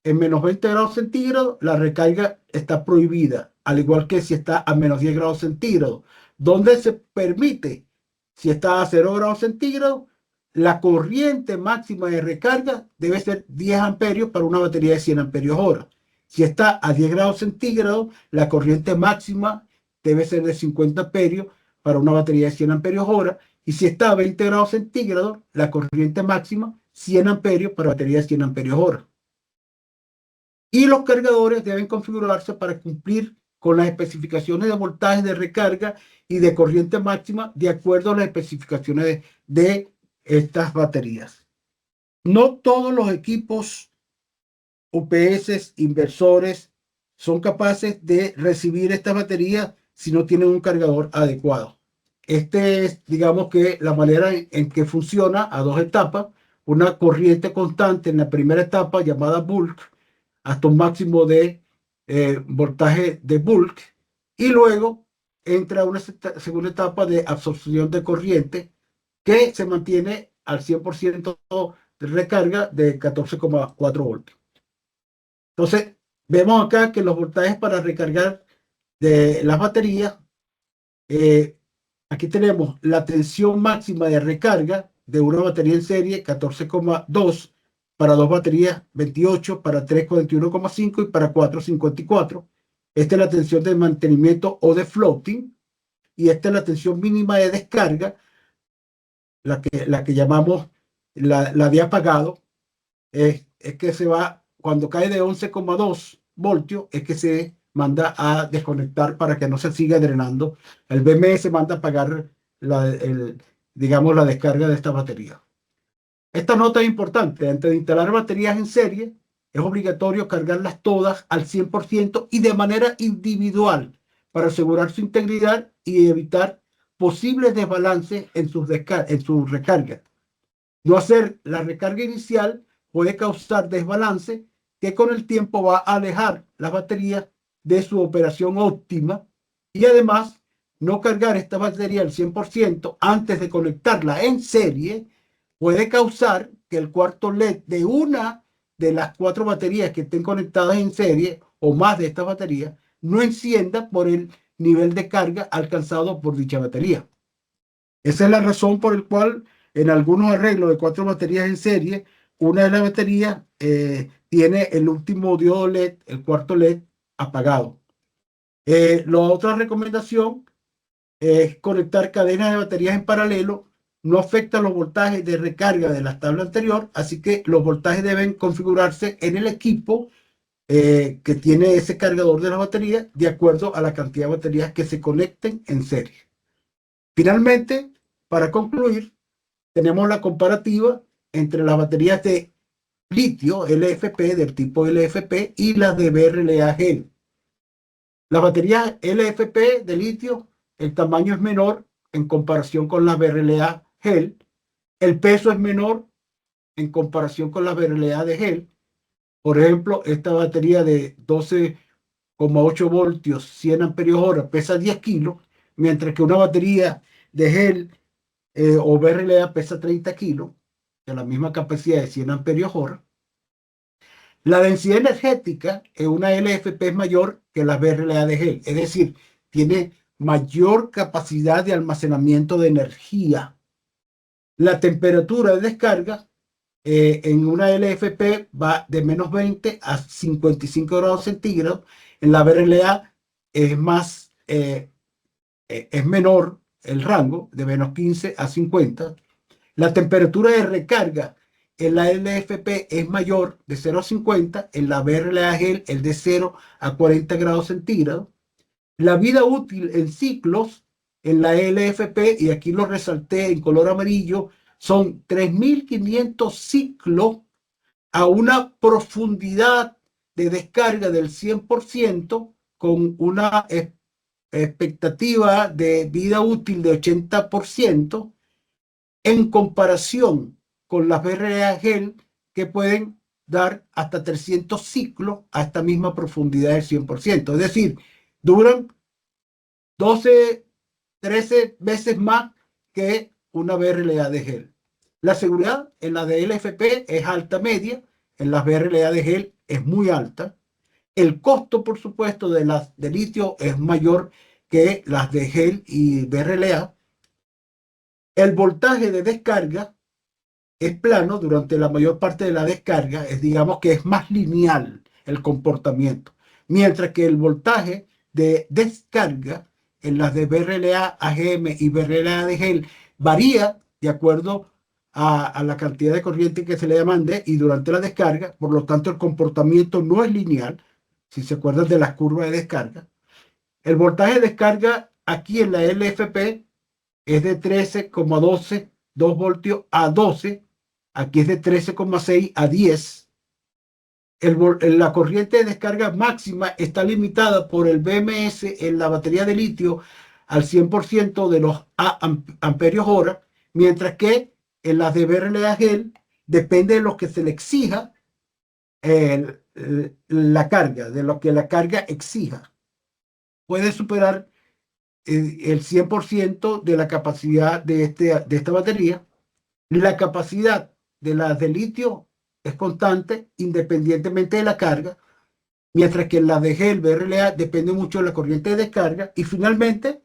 en menos 20 grados centígrados, la recarga está prohibida, al igual que si está a menos 10 grados centígrados. Donde se permite, si está a 0 grados centígrados, la corriente máxima de recarga debe ser 10 amperios para una batería de 100 amperios hora. Si está a 10 grados centígrados, la corriente máxima debe ser de 50 amperios para una batería de 100 amperios hora. Y si está a 20 grados centígrados, la corriente máxima 100 amperios para batería de 100 amperios hora. Y los cargadores deben configurarse para cumplir con las especificaciones de voltaje de recarga y de corriente máxima de acuerdo a las especificaciones de estas baterías. No todos los equipos UPS, inversores, son capaces de recibir estas baterías si no tienen un cargador adecuado. Este es, digamos, que la manera en que funciona a 2 etapas: una corriente constante en la primera etapa llamada bulk, hasta un máximo de voltaje de bulk, y luego entra una segunda etapa de absorción de corriente que se mantiene al 100% de recarga de 14,4 voltios. Entonces, vemos acá que los voltajes para recargar de las baterías, aquí tenemos la tensión máxima de recarga de una batería en serie, 14,2, para 2 baterías 28, para 3 41,5 y para 4 54. Esta es la tensión de mantenimiento o de floating, y esta es la tensión mínima de descarga, la que llamamos la de apagado. Es que se va, cuando cae de 11,2 voltios, es que se manda a desconectar para que no se siga drenando. El BMS manda a apagar digamos, la descarga de esta batería. Esta nota es importante: antes de instalar baterías en serie, es obligatorio cargarlas todas al 100% y de manera individual para asegurar su integridad y evitar posibles desbalances en sus recargas. No hacer la recarga inicial puede causar desbalance que con el tiempo va a alejar las baterías de su operación óptima y además no cargar esta batería al 100% antes de conectarla en serie puede causar que el cuarto LED de una de las 4 baterías que estén conectadas en serie o más de estas baterías no encienda por el nivel de carga alcanzado por dicha batería. Esa es la razón por la cual en algunos arreglos de 4 baterías en serie, una de las baterías tiene el último diodo LED, el cuarto LED, apagado. La otra recomendación es conectar cadenas de baterías en paralelo. No afecta los voltajes de recarga de la tabla anterior, así que los voltajes deben configurarse en el equipo que tiene ese cargador de la batería de acuerdo a la cantidad de baterías que se conecten en serie. Finalmente, para concluir, tenemos la comparativa entre las baterías de litio LFP del tipo LFP y las de BRLA gel. Las baterías LFP de litio, el tamaño es menor en comparación con las BRLA gel, el peso es menor en comparación con las BRLA de gel. Por ejemplo, esta batería de 12,8 voltios, 100 amperios hora, pesa 10 kilos, mientras que una batería de gel o BRLA pesa 30 kilos, de la misma capacidad de 100 amperios hora. La densidad energética en una LFP es mayor que la BRLA de gel, es decir, tiene mayor capacidad de almacenamiento de energía. La temperatura de descarga en una LFP va de menos 20 a 55 grados centígrados. En la BRLA es más, es menor el rango, de menos 15 a 50. La temperatura de recarga en la LFP es mayor de 0 a 50, en la BRLA gel es de 0 a 40 grados centígrados. La vida útil en ciclos en la LFP, y aquí lo resalté en color amarillo, son 3.500 ciclos a una profundidad de descarga del 100% con una expectativa de vida útil de 80% en comparación con las BRA gel que pueden dar hasta 300 ciclos a esta misma profundidad del 100%. Es decir, duran 12, 13 veces más que una BRLA de gel. La seguridad en la de LFP es alta media, en las BRLA de gel es muy alta. El costo, por supuesto, de las de litio es mayor que las de gel y BRLA. El voltaje de descarga es plano durante la mayor parte de la descarga, es digamos que es más lineal el comportamiento, mientras que el voltaje de descarga en las de BRLA, AGM y BRLA de gel varía de acuerdo a la cantidad de corriente que se le demande y durante la descarga, por lo tanto el comportamiento no es lineal, si se acuerdan de las curvas de descarga. El voltaje de descarga aquí en la LFP es de 13,12 2 voltios a 12. Aquí es de 13,6 a 10. La corriente de descarga máxima está limitada por el BMS en la batería de litio al 100% de los amperios hora, mientras que en las de BRLA gel depende de lo que se le exija la carga, de lo que la carga exija. Puede superar el 100% de la capacidad de esta batería. La capacidad de las de litio es constante independientemente de la carga, mientras que la de gel BRLA depende mucho de la corriente de descarga. Y finalmente,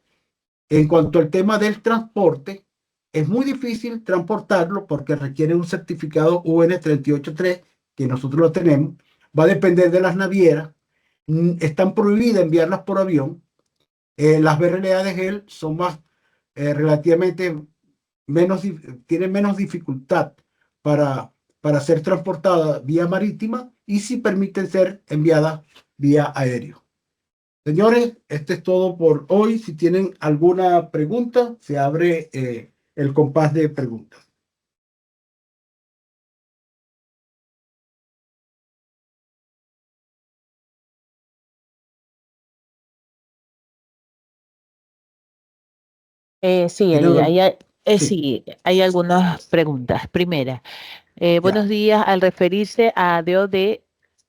en cuanto al tema del transporte, es muy difícil transportarlo porque requiere un certificado UN 383, que nosotros lo tenemos. Va a depender de las navieras. Están prohibidas enviarlas por avión. Las BRLA de gel son más relativamente menos, tienen menos dificultad para ser transportadas vía marítima y si permiten ser enviadas vía aéreo. Señores, esto es todo por hoy. Si tienen alguna pregunta, se abre el compás de preguntas. Sí, ¿Tienen Eli, algo? Sí. sí, hay algunas preguntas. Primera, buenos Ya. días. Al referirse a DOD,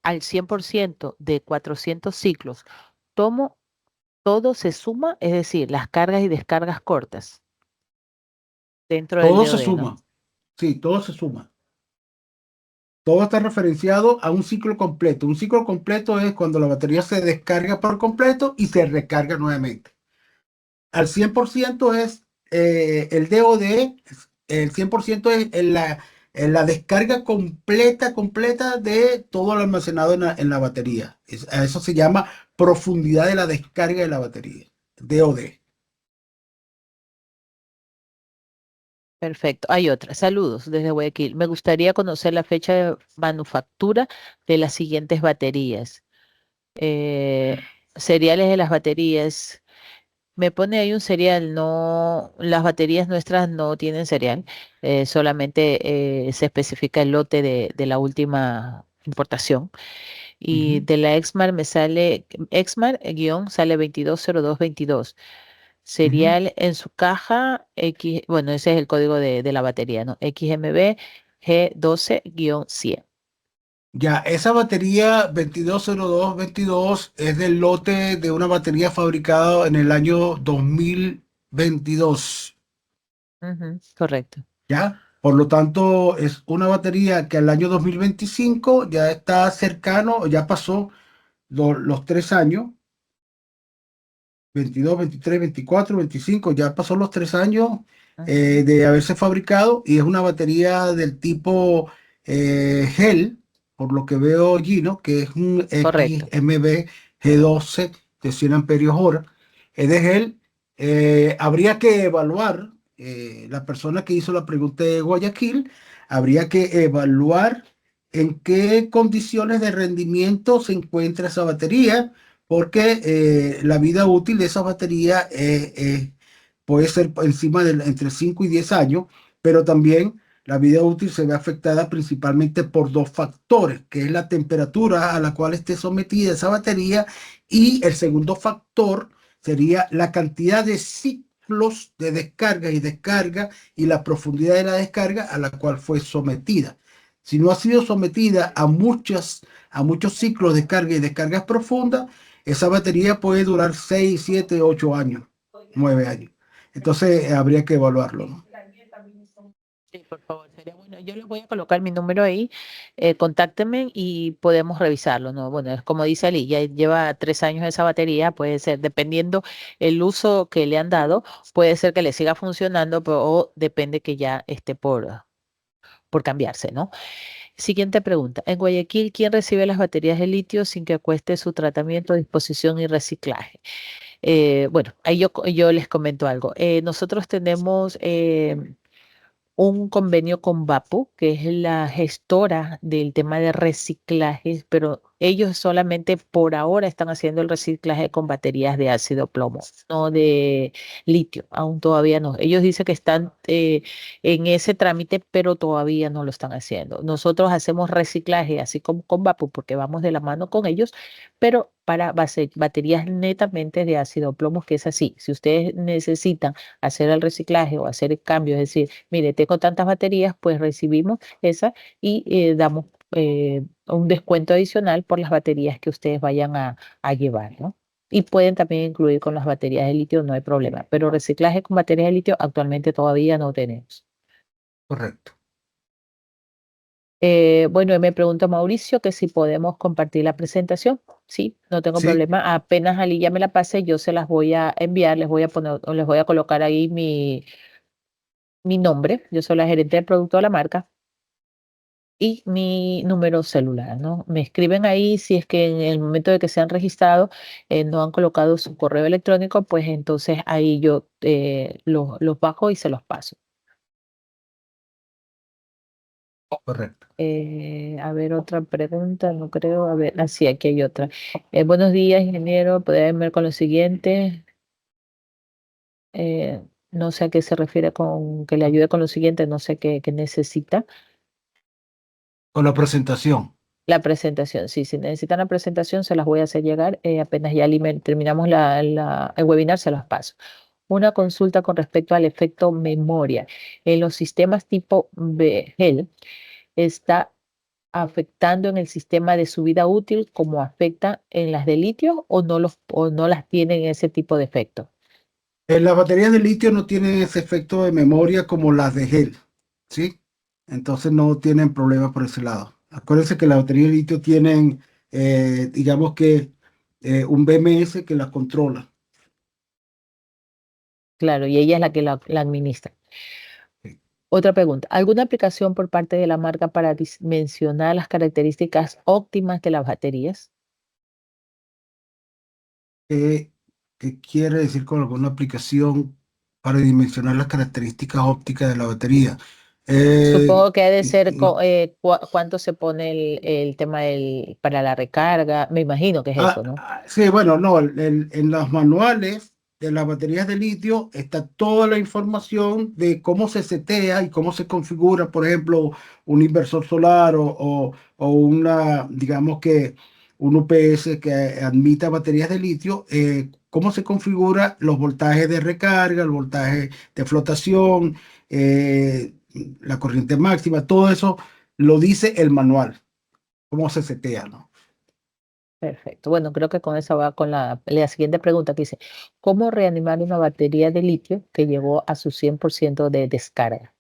al 100% de 400 ciclos, tomo, todo se suma, es decir, las cargas y descargas cortas dentro del Todo se DOD, ¿no? suma, sí, todo se suma. Todo está referenciado a un ciclo completo. Un ciclo completo es cuando la batería se descarga por completo y se recarga nuevamente. Al 100% es el DOD, el 100% es en la descarga completa, completa de todo lo almacenado en la batería. A eso se llama profundidad de la descarga de la batería, DOD. Perfecto. Hay otra. Saludos desde Guayaquil. Me gustaría conocer la fecha de manufactura de las siguientes baterías. Eh, Seriales de las baterías. Me pone ahí un serial, no, las baterías nuestras no tienen serial, solamente se especifica el lote de la última importación. Y Ujú. de la Exmar me sale, Exmar guión sale 220222. Ujú. Serial en su caja, X, bueno, ese es el código de la batería, ¿no? XMB G12-100. Ya, esa batería 220222 es del lote de una batería fabricada en el año 2022. Ujú, correcto. ¿Ya? Por lo tanto, es una batería que al año 2025 ya está cercano, ya pasó los 3 años, 22, 23, 24, 25, ya pasó los 3 años Ujú, de haberse fabricado y es una batería del tipo gel, por lo que veo allí, ¿no? Que es un correcto. XMB G12 de 100 amperios hora. Es de gel. Habría que evaluar, la persona que hizo la pregunta de Guayaquil, habría que evaluar en qué condiciones de rendimiento se encuentra esa batería porque la vida útil de esa batería puede ser por encima de entre 5 y 10 años, pero también la vida útil se ve afectada principalmente por dos factores, que es la temperatura a la cual esté sometida esa batería y el segundo factor sería la cantidad de ciclos de descarga y descarga y la profundidad de la descarga a la cual fue sometida. Si no ha sido sometida a muchos ciclos de carga y descargas profundas, esa batería puede durar 6, 7, 8 años, 9 años. Entonces habría que evaluarlo, ¿no? Sí, por favor, sería bueno. Yo les voy a colocar mi número ahí, contáctenme y podemos revisarlo, ¿no? Bueno, es como dice Ali, ya lleva 3 años esa batería, puede ser, dependiendo el uso que le han dado, puede ser que le siga funcionando, pero o depende que ya esté por cambiarse, ¿no? Siguiente pregunta. En Guayaquil, ¿quién recibe las baterías de litio sin que cueste su tratamiento, disposición y reciclaje? Bueno, ahí yo les comento algo. Nosotros tenemos un convenio con Vapo, que es la gestora del tema de reciclaje, pero ellos solamente por ahora están haciendo el reciclaje con baterías de ácido plomo, no de litio, aún todavía no. Ellos dicen que están en ese trámite, pero todavía no lo están haciendo. Nosotros hacemos reciclaje así como con Vapo, porque vamos de la mano con ellos, pero para baterías netamente de ácido plomo, que es así. Si ustedes necesitan hacer el reciclaje o hacer el cambio, es decir, mire, tengo tantas baterías, pues recibimos esa y damos un descuento adicional por las baterías que ustedes vayan a llevar, ¿no? Y pueden también incluir con las baterías de litio, no hay problema. Pero reciclaje con baterías de litio actualmente todavía no tenemos. Correcto. Bueno, y me pregunta Mauricio que si podemos compartir la presentación. Sí, no tengo Sí, problema. Apenas Ali ya me la pase, yo se las voy a enviar, les voy a poner, o les voy a colocar ahí mi nombre. Yo soy la gerente del producto de la marca y mi número celular, ¿no? Me escriben ahí si es que en el momento de que se han registrado no han colocado su correo electrónico, pues entonces ahí yo los bajo y se los paso. correcto. A ver, otra pregunta, no creo. A ver, así, aquí hay otra. Buenos días, ingeniero. ¿Pueden ver con lo siguiente? No sé a qué se refiere con que le ayude con lo siguiente, no sé qué necesita. Con la presentación. La presentación, sí, si necesitan la presentación, se las voy a hacer llegar. Apenas ya terminamos el webinar, se las paso. Una consulta con respecto al efecto memoria. En los sistemas tipo BGEL está afectando en el sistema de su vida útil como afecta en las de litio o no las tienen ese tipo de efecto? Las baterías de litio no tienen ese efecto de memoria como las de gel, ¿sí? Entonces no tienen problema por ese lado. Acuérdense que las baterías de litio tienen, digamos que, un BMS que las controla. Claro, y ella es la que la administra. Otra pregunta, ¿alguna aplicación por parte de la marca para mencionar las características óptimas de las baterías? ¿Qué, qué quiere decir con alguna aplicación para dimensionar las características ópticas de la batería? Eh, Supongo que ha de ser no. cuánto se pone el tema para la recarga. Me imagino que es eso, ¿no? Sí, bueno, no, en los manuales de las baterías de litio está toda la información de cómo se setea y cómo se configura, por ejemplo, un inversor solar o una, digamos que un UPS que admita baterías de litio, cómo se configura los voltajes de recarga, el voltaje de flotación, la corriente máxima, todo eso lo dice el manual, cómo se setea, ¿no? Perfecto. Bueno, creo que con esa va con la siguiente pregunta que dice, ¿cómo reanimar una batería de litio que llegó a su 100% de descarga?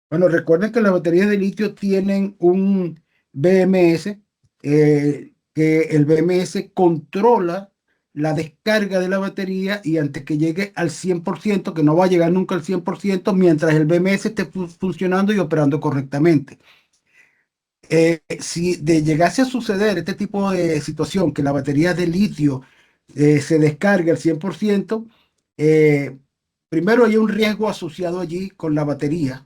Bueno, recuerden que las baterías de litio tienen un BMS, que el BMS controla la descarga de la batería y antes que llegue al 100%, que no va a llegar nunca al 100%, mientras el BMS esté funcionando y operando correctamente. Si llegase a suceder este tipo de situación, que la batería de litio se descargue al 100%, eh, primero hay un riesgo asociado allí con la batería,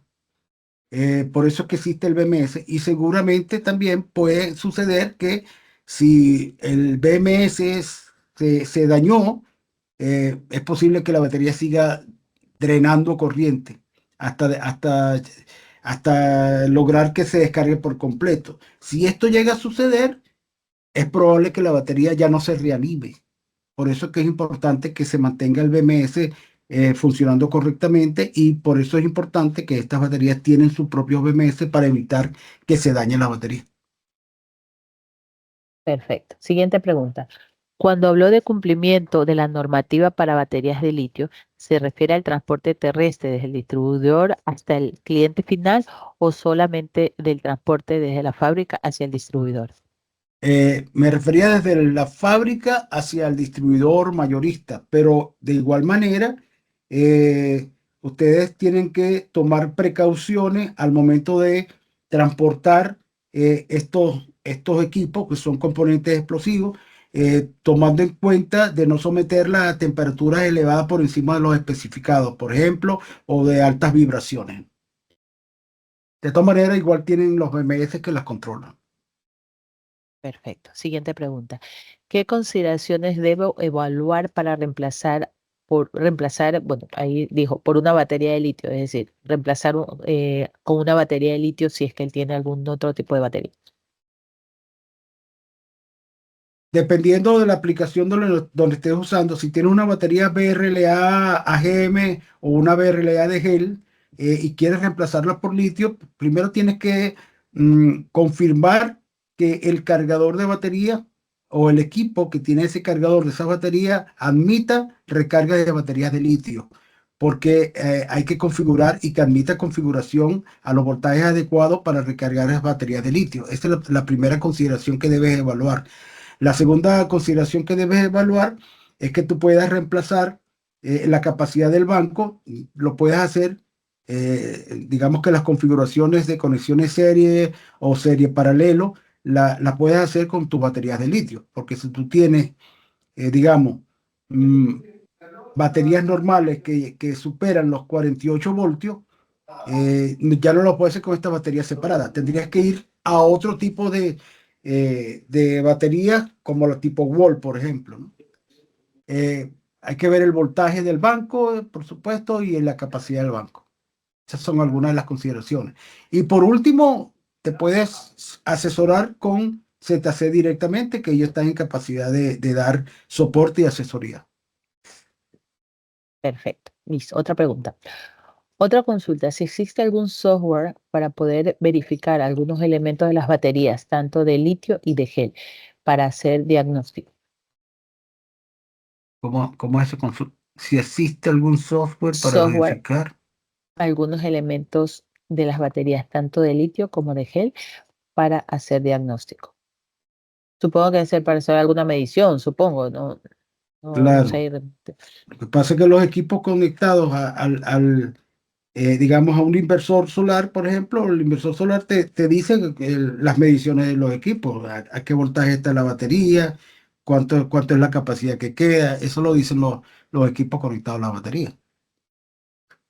por eso es que existe el BMS y seguramente también puede suceder que si el BMS se dañó, es posible que la batería siga drenando corriente hasta lograr que se descargue por completo. Si esto llega a suceder, es probable que la batería ya no se reanime. Por eso es que es importante que se mantenga el BMS funcionando correctamente y por eso es importante que estas baterías tienen su propio BMS para evitar que se dañe la batería. Perfecto. Siguiente pregunta. Cuando habló de cumplimiento de la normativa para baterías de litio, ¿se refiere al transporte terrestre desde el distribuidor hasta el cliente final o solamente del transporte desde la fábrica hacia el distribuidor? Me refería desde la fábrica hacia el distribuidor mayorista, pero de igual manera, eh, ustedes tienen que tomar precauciones al momento de transportar estos equipos que son componentes explosivos, tomando en cuenta de no someterla a temperaturas elevadas por encima de los especificados, por ejemplo, o de altas vibraciones. De todas maneras, igual tienen los BMS que las controlan. Perfecto. Siguiente pregunta. ¿Qué consideraciones debo evaluar para reemplazar, bueno, ahí dijo, por una batería de litio, es decir, reemplazar con una batería de litio si es que él tiene algún otro tipo de batería? Dependiendo de la aplicación donde estés usando, si tienes una batería BRLA AGM o una BRLA de gel, y quieres reemplazarla por litio, primero tienes que confirmar que el cargador de batería o el equipo que tiene ese cargador de esa batería admita recarga de baterías de litio, porque hay que configurar y que admita configuración a los voltajes adecuados para recargar las baterías de litio. Esa es la primera consideración que debes evaluar. La segunda consideración que debes evaluar es que tú puedas reemplazar la capacidad del banco, lo puedes hacer, digamos que las configuraciones de conexiones serie o serie paralelo, la puedes hacer con tus baterías de litio, porque si tú tienes, digamos, mm, baterías normales que superan los 48 voltios, ya no lo puedes hacer con esta batería separada. Tendrías que ir a otro tipo de baterías, como la tipo Wall, por ejemplo, ¿no? Hay que ver el voltaje del banco, por supuesto, y la capacidad del banco. Esas son algunas de las consideraciones. Y por último, te puedes asesorar con ZC directamente, que ellos están en capacidad de dar soporte y asesoría. Perfecto. Listo. Otra pregunta. Otra consulta, si existe algún software para poder verificar algunos elementos de las baterías, tanto de litio y de gel, para hacer diagnóstico. ¿Cómo es eso? Si existe algún software para Software, verificar. algunos elementos de las baterías, tanto de litio como de gel, para hacer diagnóstico. Supongo que debe ser para hacer alguna medición, supongo, no Claro. sé. Lo que pasa es que los equipos conectados digamos, a un inversor solar, por ejemplo, el inversor solar te dice las mediciones de los equipos, a qué voltaje está la batería, cuánto es la capacidad que queda, eso lo dicen los equipos conectados a la batería.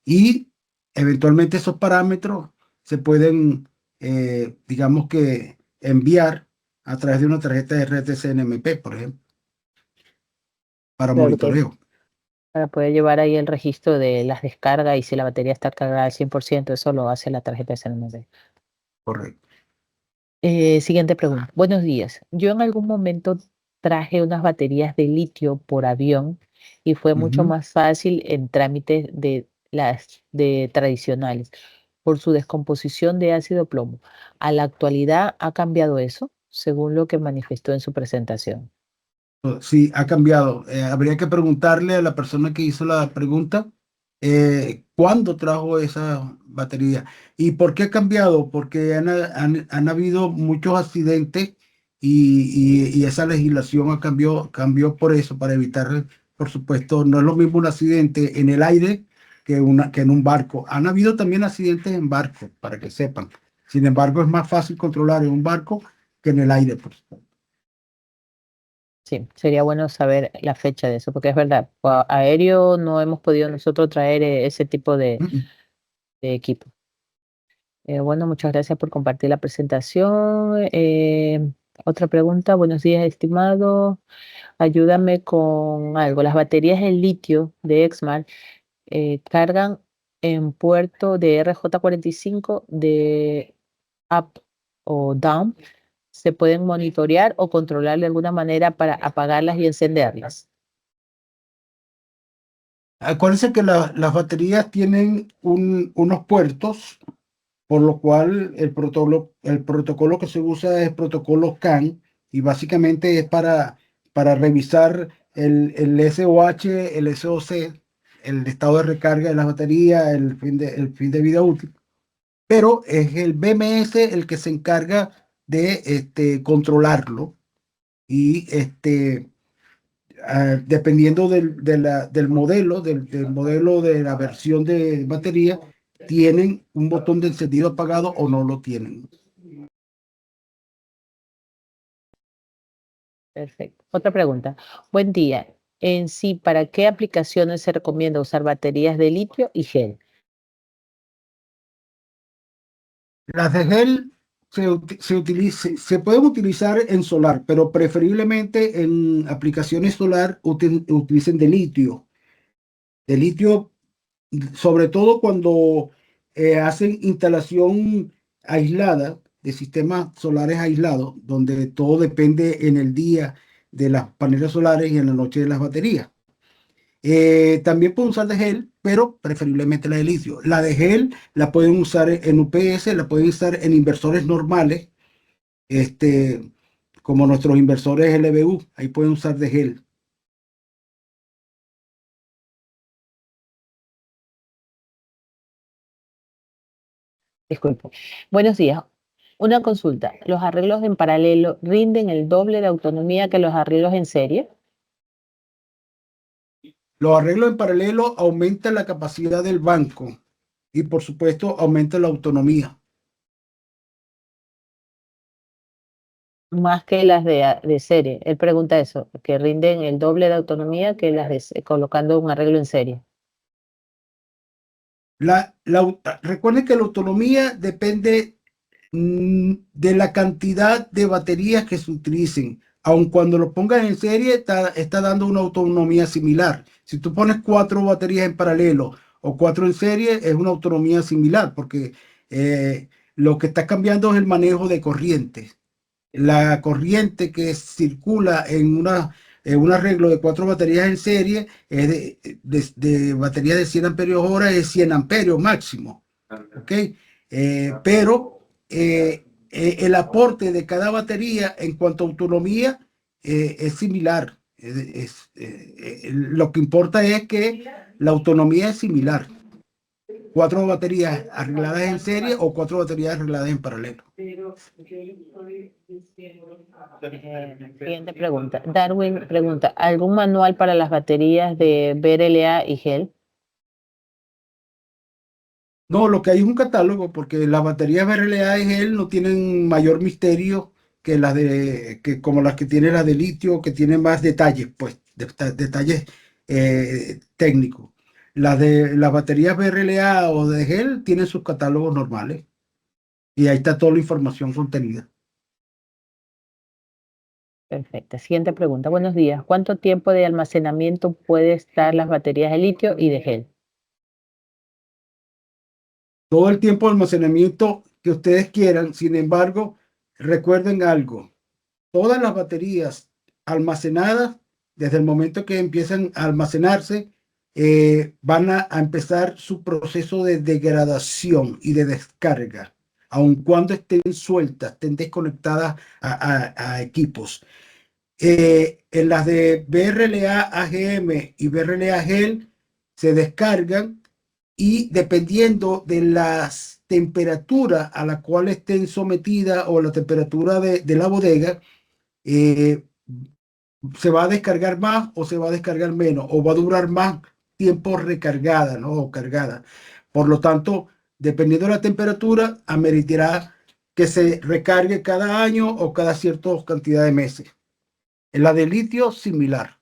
Y eventualmente esos parámetros se pueden, digamos que, enviar a través de una tarjeta de RTC-NMP, por ejemplo, para Claro que monitoreo. para poder llevar ahí el registro de las descargas y si la batería está cargada al 100%, eso lo hace la tarjeta de CNMD. Correcto. Siguiente pregunta. Buenos días. Yo en algún momento traje unas baterías de litio por avión y fue mucho Ujú. más fácil en trámites de las de tradicionales por su descomposición de ácido plomo. ¿A la actualidad ha cambiado eso, según lo que manifestó en su presentación? Sí, ha cambiado. Habría que preguntarle a la persona que hizo la pregunta cuándo trajo esa batería y por qué ha cambiado, porque han habido muchos accidentes y esa legislación cambió por eso, para evitar, por supuesto, no es lo mismo un accidente en el aire que en un barco. Han habido también accidentes en barco, para que sepan. Sin embargo, es más fácil controlar en un barco que en el aire, por supuesto. Sí, sería bueno saber la fecha de eso, porque es verdad, aéreo no hemos podido nosotros traer ese tipo de equipo. Bueno, muchas gracias por compartir la presentación. Otra pregunta, buenos días, estimado. Ayúdame con algo. Las baterías de litio de Exmar cargan en puerto de RJ45 de up o down. ¿Se pueden monitorear o controlar de alguna manera para apagarlas y encenderlas? Acuérdense que las baterías tienen unos puertos, por lo cual el protocolo que se usa es protocolo CAN y básicamente es para revisar el SOH, el SOC, el estado de recarga de las baterías, el fin de vida útil. Pero es el BMS el que se encarga de controlarlo y dependiendo del modelo de la versión de batería, tienen un botón de encendido apagado o no lo tienen. Perfecto. Otra pregunta. Buen día. En sí, ¿para qué aplicaciones se recomienda usar baterías de litio y gel? Las de gel se pueden utilizar en solar, pero preferiblemente en aplicaciones solar utilicen de litio, sobre todo cuando hacen instalación aislada de sistemas solares aislados, donde todo depende en el día de las paneles solares y en la noche de las baterías. También pueden usar de gel, pero preferiblemente la de litio. La de gel la pueden usar en UPS, la pueden usar en inversores normales, este, como nuestros inversores LBU, ahí pueden usar de gel. Disculpe. Buenos días. Una consulta. ¿Los arreglos en paralelo rinden el doble de autonomía que los arreglos en serie? Los arreglos en paralelo aumentan la capacidad del banco y por supuesto aumenta la autonomía. Más que las de serie. Él pregunta eso, que rinden el doble de autonomía que las colocando un arreglo en serie. Recuerden que la autonomía depende de la cantidad de baterías que se utilicen. Aun cuando lo pongan en serie, está dando una autonomía similar. Si tú pones 4 baterías en paralelo o 4 en serie, es una autonomía similar, porque lo que está cambiando es el manejo de corriente. La corriente que circula un arreglo de 4 baterías en serie es de baterías de 100 amperios hora es 100 amperios máximo. ¿Ok? Pero el aporte de cada batería en cuanto a autonomía es similar. Lo que importa es que la autonomía es similar. 4 baterías arregladas en serie o 4 baterías arregladas en paralelo. Siguiente pregunta. Darwin pregunta, ¿algún manual para las baterías de BRLA y GEL? No, lo que hay es un catálogo porque las baterías BRLA y gel no tienen mayor misterio que como las que tiene las de litio, que tienen más detalles, pues, detalles técnicos. Las baterías BRLA o de gel tienen sus catálogos normales y ahí está toda la información contenida. Perfecto. Siguiente pregunta. Buenos días. ¿Cuánto tiempo de almacenamiento puede estar las baterías de litio y de gel? Todo el tiempo de almacenamiento que ustedes quieran, sin embargo, recuerden algo. Todas las baterías almacenadas, desde el momento que empiezan a almacenarse, van a empezar su proceso de degradación y de descarga, aun cuando estén sueltas, estén desconectadas a equipos. En las de BRLA AGM y BRLA GEL se descargan y dependiendo de las temperaturas a la cual estén sometidas o la temperatura de la bodega, eh, se va a descargar más o se va a descargar menos, o va a durar más tiempo recargada, ¿no? O cargada. Por lo tanto, dependiendo de la temperatura, ameritará que se recargue cada año o cada cierta cantidad de meses. En la de litio, similar.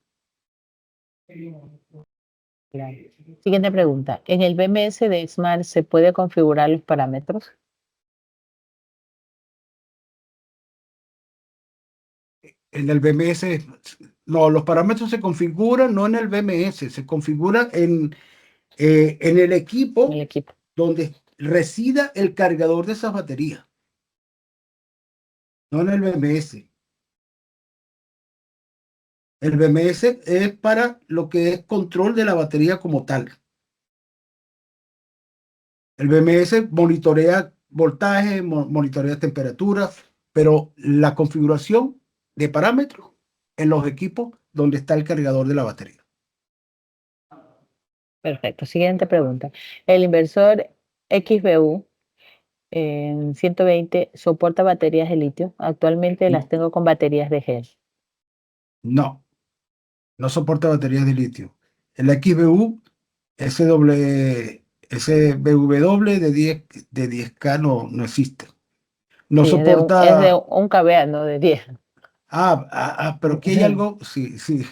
Claro. Siguiente pregunta. ¿En el BMS de Smart se puede configurar los parámetros? En el BMS, no, los parámetros se configuran no en el BMS, se configuran en el En el equipo equipo. donde resida el cargador de esas baterías, no en el BMS. El BMS es para lo que es control de la batería como tal. El BMS monitorea voltaje, monitorea temperatura, pero la configuración de parámetros en los equipos donde está el cargador de la batería. Perfecto. Siguiente pregunta. ¿El inversor XBU en 120 soporta baterías de litio? Actualmente las tengo con baterías de gel. No, no soporta baterías de litio. El XBU SWW de 10K no existe. No Sí, es de soporta. un kVA, no de 10. Pero aquí hay algo, sí, sí,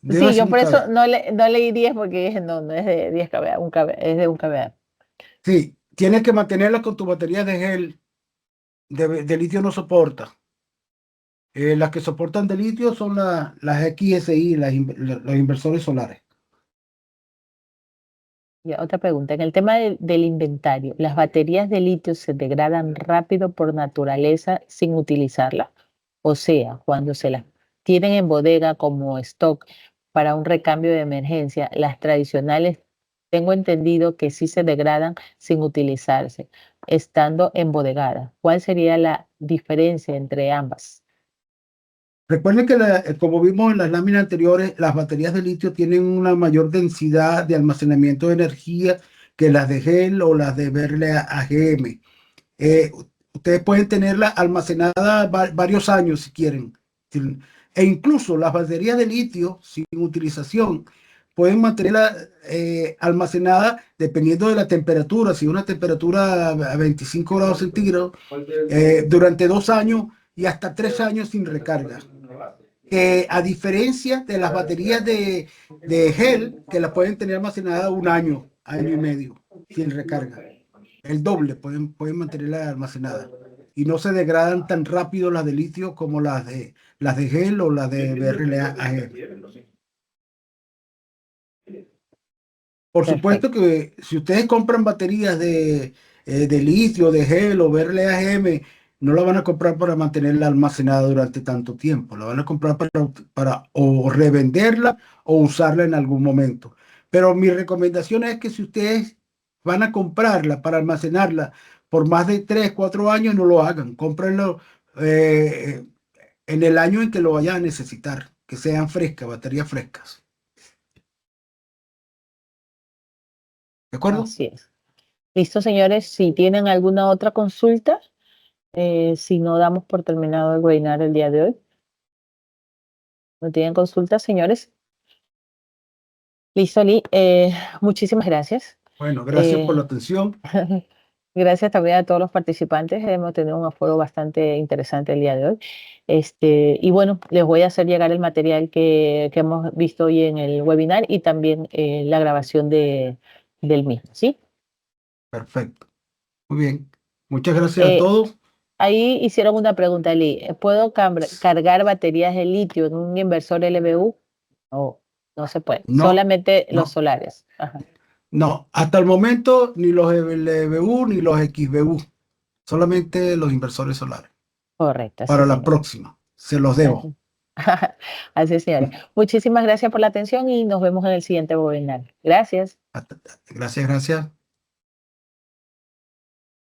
debe Sí, ser yo un por eso KB. no leí 10 porque dije, no es de 10 kVA, es de un kVA. Sí, tienes que mantenerla con tu batería de gel, de litio no soporta. Las que soportan de litio son las XSI, los inversores solares. Ya, otra pregunta. En el tema del inventario, ¿las baterías de litio se degradan rápido por naturaleza sin utilizarlas? O sea, cuando se las tienen en bodega como stock para un recambio de emergencia, las tradicionales, tengo entendido que sí se degradan sin utilizarse, estando embodegadas. ¿Cuál sería la diferencia entre ambas? Recuerden que, como vimos en las láminas anteriores, las baterías de litio tienen una mayor densidad de almacenamiento de energía que las de gel o las de Berle AGM. Eh, Ustedes pueden tenerla almacenada varios años si quieren. E incluso las baterías de litio sin utilización pueden mantenerla almacenada dependiendo de la temperatura. Si una temperatura a 25 grados centígrados durante 2 años y hasta 3 años sin recarga. A diferencia de las baterías de gel que las pueden tener almacenada un año, año y medio sin recarga. El doble pueden mantenerla almacenada. Y no se degradan tan rápido las de litio como las de gel o las de BRLA. Por supuesto Perfecto. que si ustedes compran baterías de litio, de gel o BRLA AGM no la van a comprar para mantenerla almacenada durante tanto tiempo, la van a comprar para o revenderla o usarla en algún momento. Pero mi recomendación es que si ustedes van a comprarla para almacenarla por más de 3, 4 años, no lo hagan. Cómprenlo eh, en el año en que lo vayan a necesitar, que sean frescas, baterías frescas. ¿De acuerdo? Así es. Listo, señores, si tienen alguna otra consulta, si no damos por terminado el webinar el día de hoy. ¿No tienen consulta, señores? Listo, Lee. Muchísimas gracias. Bueno, gracias por la Eh, atención. Gracias también a todos los participantes. Hemos tenido un aforo bastante interesante el día de hoy. Y bueno, les voy a hacer llegar el material que hemos visto hoy en el webinar y también la grabación del mismo, ¿sí? Perfecto. Muy bien. Muchas gracias a Eh, todos. Ahí hicieron una pregunta, Lee. ¿Puedo cargar baterías de litio en un inversor LBU? No, no se puede. No, Solamente los no, solares. Ajá, no. Hasta el momento ni los LBU ni los XBU. Solamente los inversores solares. correcto, así, Para la señor. próxima. Se los debo. Así, señores. Muchísimas gracias por la atención y nos vemos en el siguiente webinar. Gracias. Gracias, gracias.